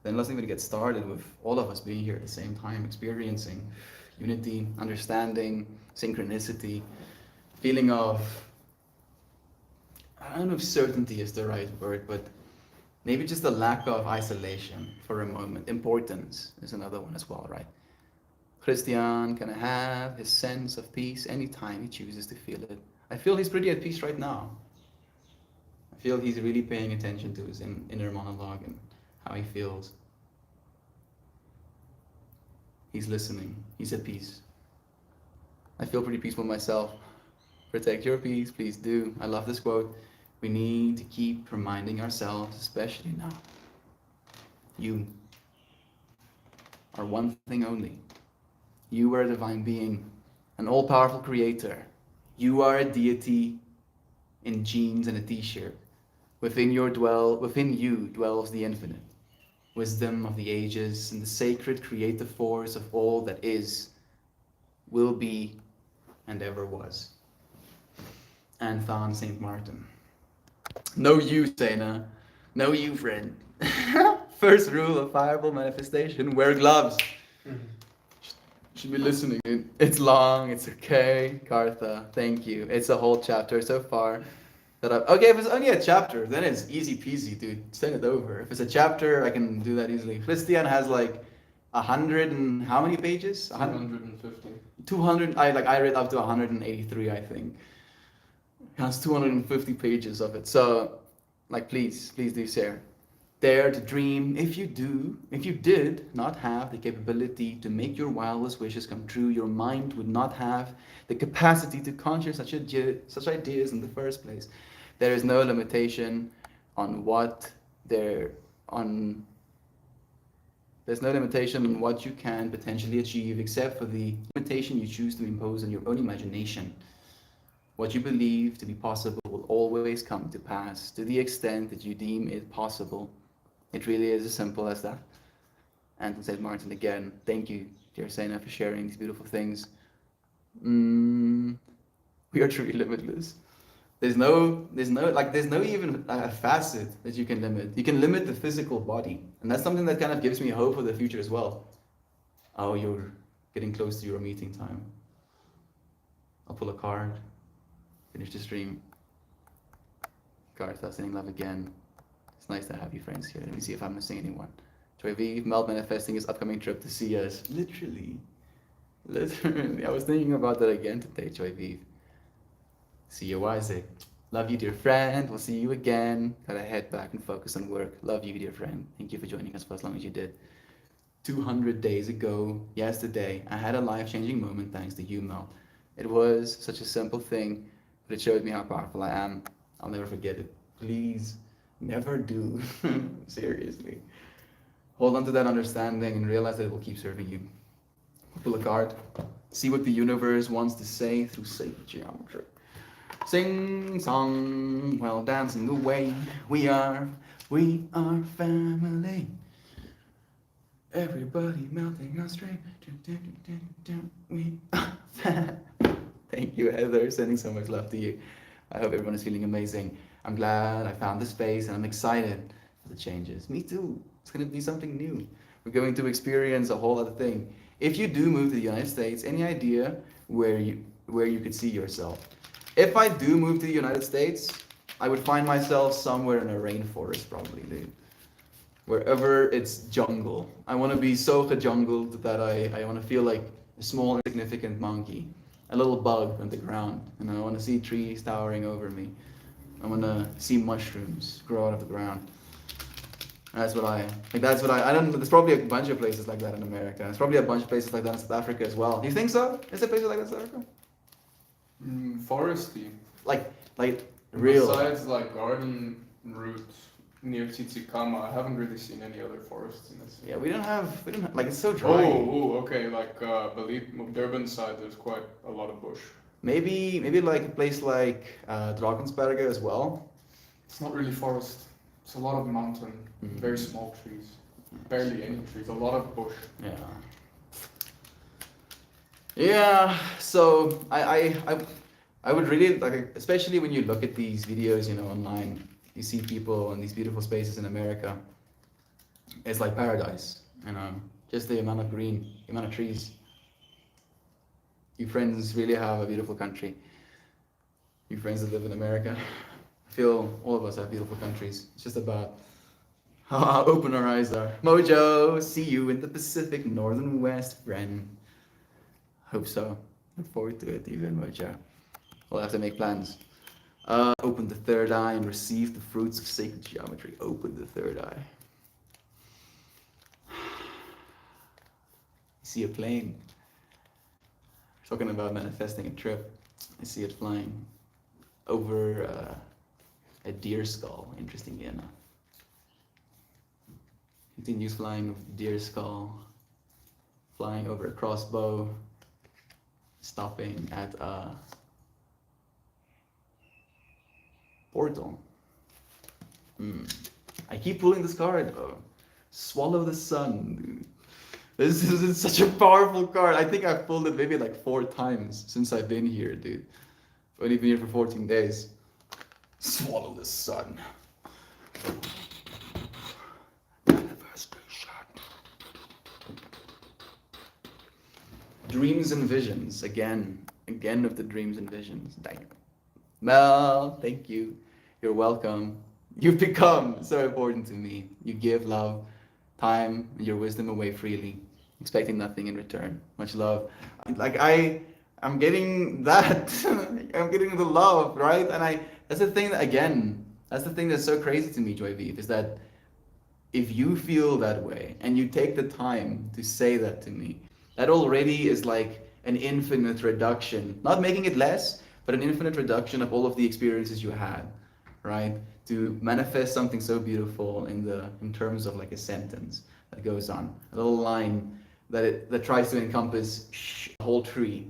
Then let's even get started with all of us being here at the same time, experiencing unity, understanding, synchronicity, feeling of, I don't know if certainty is the right word, but maybe just a lack of isolation for a moment. Importance is another one as well, right? Christian can have his sense of peace anytime he chooses to feel it. I feel he's pretty at peace right now. I feel he's really paying attention to his inner monologue and how he feels. He's listening. He's at peace. I feel pretty peaceful myself. Protect your peace, please do. I love this quote. We need to keep reminding ourselves, especially now. You are one thing only. You are a divine being, an all-powerful creator. You are a deity in jeans and a t-shirt. Within you dwells the infinite, wisdom of the ages, and the sacred creative force of all that is, will be, and ever was. Anthon St. Martin. Know you, Sena. Know you, friend. First rule of fireball manifestation, wear gloves. Should be listening. It's long, it's okay. Kartha, thank you. It's a whole chapter so far. Okay, if it's only a chapter, then it's easy peasy, dude. Send it over. If it's a chapter, I can do that easily. Christian has like 100 and how many pages? 150. 200. I read up to 183, I think. It has 250 pages of it. So, like, please do share. Dare to dream. If you did not have the capability to make your wildest wishes come true, your mind would not have the capacity to conjure such ideas in the first place. There is no limitation on there's no limitation on what you can potentially achieve, except for the limitation you choose to impose on your own imagination. What you believe to be possible will always come to pass, to the extent that you deem it possible. It really is as simple as that. Anthon St. Martin again, thank you, dear Sena, for sharing these beautiful things. We are truly limitless. There's no even a facet that you can limit. You can limit the physical body, and that's something that kind of gives me hope for the future as well. Oh, you're getting close to your meeting time. I'll pull a card, finish the stream. Garth, sending love again. It's nice to have you friends here. Let me see if I'm missing anyone. Joy V, Mel manifesting his upcoming trip to see us. Literally. I was thinking about that again today, Joy V. See you, Isaac. Love you, dear friend. We'll see you again. Gotta head back and focus on work. Love you, dear friend. Thank you for joining us for as long as you did. 200 days ago, yesterday, I had a life-changing moment thanks to you, Mel. It was such a simple thing, but it showed me how powerful I am. I'll never forget it. Please, never do. Seriously. Hold on to that understanding and realize that it will keep serving you. Pull a card. See what the universe wants to say through sacred geometry. Sing song while dancing away. We are family. Everybody melting our string. We are family. Thank you, Heather. Sending so much love to you. I hope everyone is feeling amazing. I'm glad I found the space and I'm excited for the changes. Me too. It's going to be something new. We're going to experience a whole other thing. If you do move to the United States, any idea where you could see yourself? If I do move to the United States, I would find myself somewhere in a rainforest probably, dude. Wherever it's jungle. I want to be so jungled that I want to feel like a small insignificant monkey. A little bug on the ground. And I want to see trees towering over me. I want to see mushrooms grow out of the ground. That's what I don't know, there's probably a bunch of places like that in America. There's probably a bunch of places like that in South Africa as well. Do you think so? Is there places like that in South Africa? Foresty. Like real. Besides like garden route near Tsitsikamma, I haven't really seen any other forests in this. Yeah, we don't have like it's so dry. Okay, like believe Durban side there's quite a lot of bush. Maybe like a place like Drakensberge as well. It's not really forest. It's a lot of mountain, very small trees, barely any trees, a lot of bush. Yeah. So I would really like, especially when you look at these videos, online, you see people in these beautiful spaces in America. It's like paradise, just the amount of green, the amount of trees. You friends really have a beautiful country. You friends that live in America. I feel all of us have beautiful countries. It's just about how open our eyes are. Mojo, see you in the Pacific Northwest, friend. Hope so. Look forward to it, even Mojo. We'll have to make plans. Open the third eye and receive the fruits of sacred geometry. Open the third eye. I see a plane. Talking about manifesting a trip. I see it flying over a deer skull, interestingly enough. Continues flying over the deer skull, flying over a crossbow, stopping at a portal. I keep pulling this card though. Swallow the sun, dude. This is such a powerful card. I think I've pulled it maybe like 4 times since I've been here, dude. I've only been here for 14 days. Swallow the sun. Manifestation. Dreams and visions. Again with the dreams and visions. Dang. Mel, thank you. You're welcome. You've become so important to me. You give love, time, and your wisdom away freely, expecting nothing in return. Much love. Like I'm getting that. I'm getting the love, right? And that's the thing that, again, that's the thing that's so crazy to me, Joy Vive, is that if you feel that way and you take the time to say that to me, that already is like an infinite reduction, not making it less, but an infinite reduction of all of the experiences you had, right? To manifest something so beautiful in terms of like a sentence that goes on, a little line that tries to encompass a whole tree.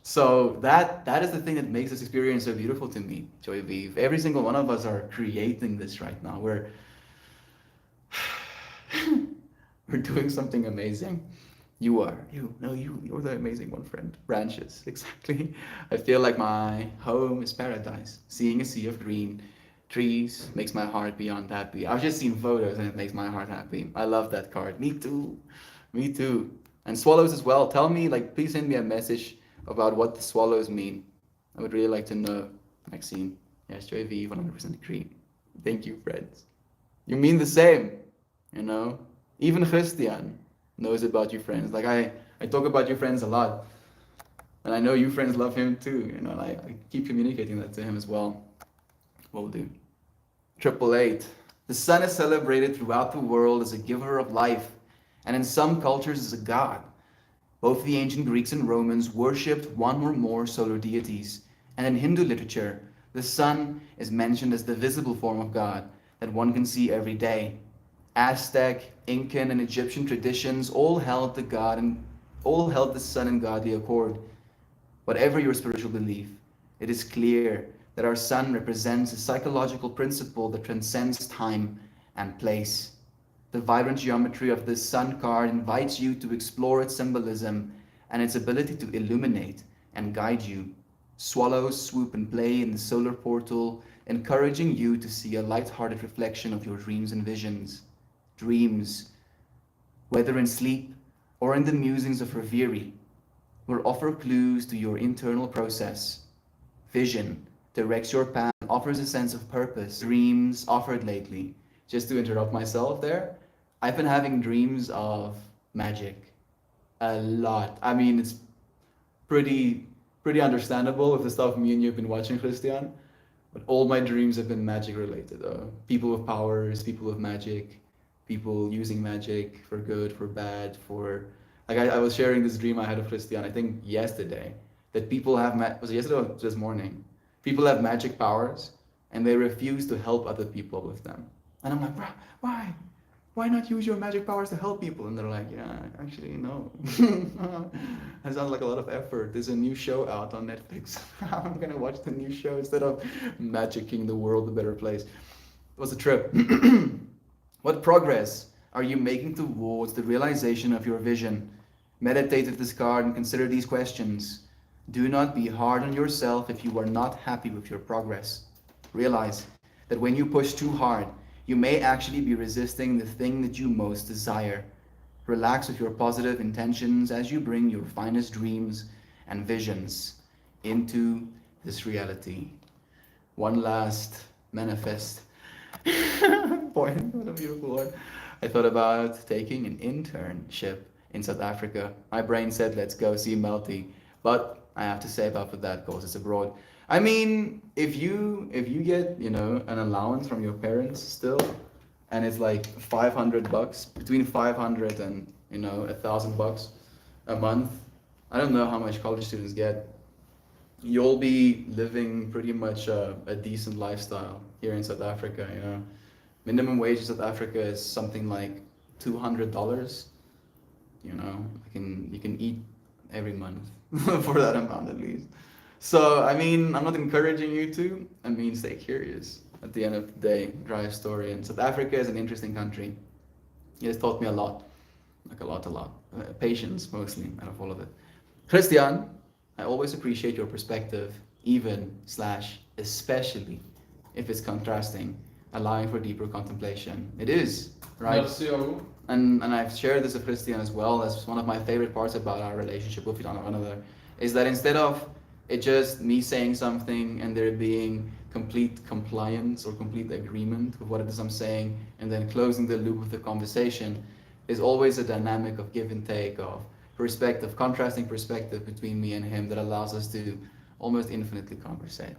So that is the thing that makes this experience so beautiful to me, Joy Vive. Every single one of us are creating this right now. We're doing something amazing. You're the amazing one, friend. Branches, exactly. I feel like my home is paradise. Seeing a sea of green trees makes my heart beyond happy. I've just seen photos and it makes my heart happy. I love that card. Me too. Me too. And swallows as well. Tell me, like, please send me a message about what the swallows mean. I would really like to know. Maxine. Yes, Joy Vive, 100% agree. Thank you, friends. You mean the same, you know? Even Christian knows about you friends. Like I talk about you friends a lot. And I know you friends love him too, you know, and I keep communicating that to him as well. Will do. 888. The sun is celebrated throughout the world as a giver of life, and in some cultures as a god. Both the ancient Greeks and Romans worshipped one or more solar deities, and in Hindu literature, the sun is mentioned as the visible form of God that one can see every day. Aztec, Incan, and Egyptian traditions all held the sun in godly accord. Whatever your spiritual belief, it is clear that our sun represents a psychological principle that transcends time and place. The vibrant geometry of this sun card invites you to explore its symbolism and its ability to illuminate and guide you. Swallows swoop and play in the solar portal, encouraging you to see a light-hearted reflection of your dreams and visions. Dreams, whether in sleep or in the musings of reverie, will offer clues to your internal process. Vision directs your path and offers a sense of purpose. Dreams offered lately. Just to interrupt myself there, I've been having dreams of magic a lot. I mean, it's pretty understandable with the stuff me and you have been watching, Christian, but all my dreams have been magic related. People with powers, people with magic, people using magic for good, for bad, for... Like I was sharing this dream I had of Christian, I think yesterday, that people have... Was it yesterday or this morning? People have magic powers and they refuse to help other people with them. And I'm like, why? Why not use your magic powers to help people? And they're like, yeah, actually, no. That sounds like a lot of effort. There's a new show out on Netflix. I'm gonna watch the new show instead of magicking the world a better place. It was a trip. What progress are you making towards the realization of your vision? Meditate with this card and consider these questions. Do not be hard on yourself if you are not happy with your progress. Realize that when you push too hard, you may actually be resisting the thing that you most desire. Relax with your positive intentions as you bring your finest dreams and visions into this reality. One last manifest point. What a beautiful one. I thought about taking an internship in South Africa. My brain said, let's go see Melty. But I have to say about with that course. It's abroad. I mean, if you get, an allowance from your parents still, and it's like $500, between 500 and, $1,000 a month. I don't know how much college students get. You'll be living pretty much a decent lifestyle here in South Africa, Minimum wage in South Africa is something like $200. You can eat every month for that amount at least. So I mean, I'm not encouraging you to. I mean, stay curious. At the end of the day, dry story. And South Africa is an interesting country. It has taught me a lot, like a lot, a lot. Patience mostly out of all of it. Christian, I always appreciate your perspective, even slash especially if it's contrasting, allowing for deeper contemplation. It is, right? Merci à vous. And I've shared this with Christian as well. That's one of my favorite parts about our relationship with one another, is that instead of it just me saying something and there being complete compliance or complete agreement with what it is I'm saying, and then closing the loop of the conversation, is always a dynamic of give and take, of perspective, contrasting perspective between me and him that allows us to almost infinitely conversate.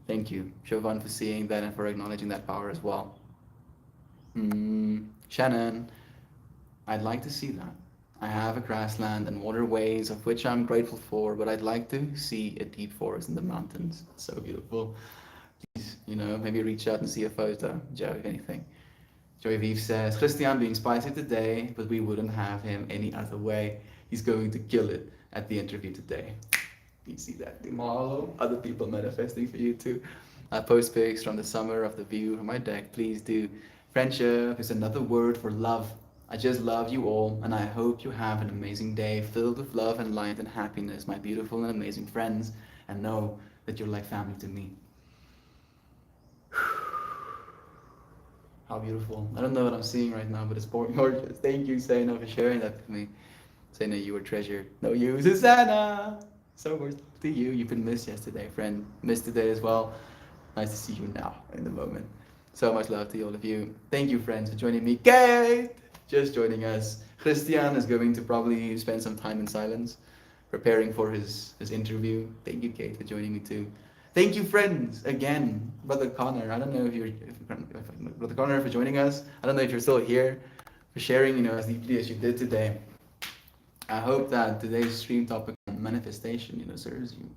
Thank you, Siobhan, for seeing that and for acknowledging that power as well. Shannon, I'd like to see that. I have a grassland and waterways of which I'm grateful for, but I'd like to see a deep forest in the mountains. It's so beautiful. Please, maybe reach out and see a photo, Joe, if anything. Joey Vive says, Christian being spicy today, but we wouldn't have him any other way. He's going to kill it at the interview today. You see that? Mahalo. Other people manifesting for you too. I post pics from the summer of the view from my deck. Please do. Friendship is another word for love. I just love you all, and I hope you have an amazing day filled with love and light and happiness, my beautiful and amazing friends, and know that you're like family to me. How beautiful. I don't know what I'm seeing right now, but it's gorgeous. Thank you, Saina, for sharing that with me. Saina, you were treasured. No, you, Susanna. So much to you. You've been missed yesterday, friend. Missed today as well. Nice to see you now, in the moment. So much love to all of you. Thank you, friends, for joining me. Kate, just joining us. Christian is going to probably spend some time in silence, preparing for his interview. Thank you, Kate, for joining me too. Thank you, friends, again. Brother Connor, I don't know if Brother Connor, for joining us. I don't know if you're still here, for sharing, as deeply as you did today. I hope that today's stream topic on manifestation, serves you.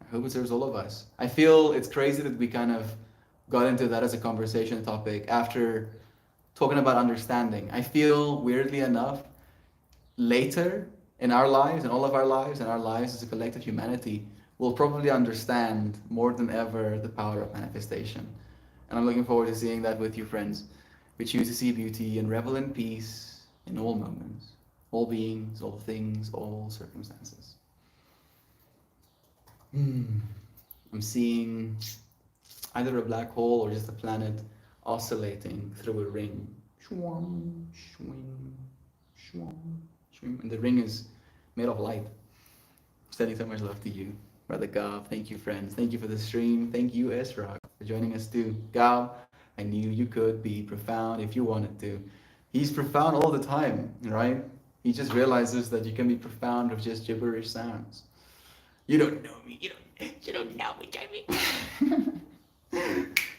I hope it serves all of us. I feel it's crazy that we kind of got into that as a conversation topic after talking about understanding. I feel, weirdly enough, later in our lives, in all of our lives, and our lives as a collective humanity, we'll probably understand more than ever the power of manifestation. And I'm looking forward to seeing that with you, friends. We choose to see beauty and revel in peace in all moments, all beings, all things, all circumstances. I'm seeing either a black hole or just a planet oscillating through a ring. Shwam, shwing, shwam, shwing. And the ring is made of light. Sending so much love to you, Brother Gav. Thank you, friends. Thank you for the stream. Thank you, Esra, for joining us too. Gav, I knew you could be profound if you wanted to. He's profound all the time, right? He just realizes that you can be profound with just gibberish sounds. You don't know me. You don't know me, Jamie.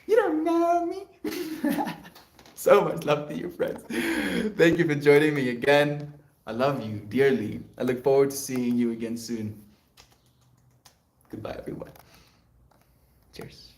You don't know me. So much love to you, friends. Thank you for joining me again. I love you dearly. I look forward to seeing you again soon. Goodbye, everyone. Cheers.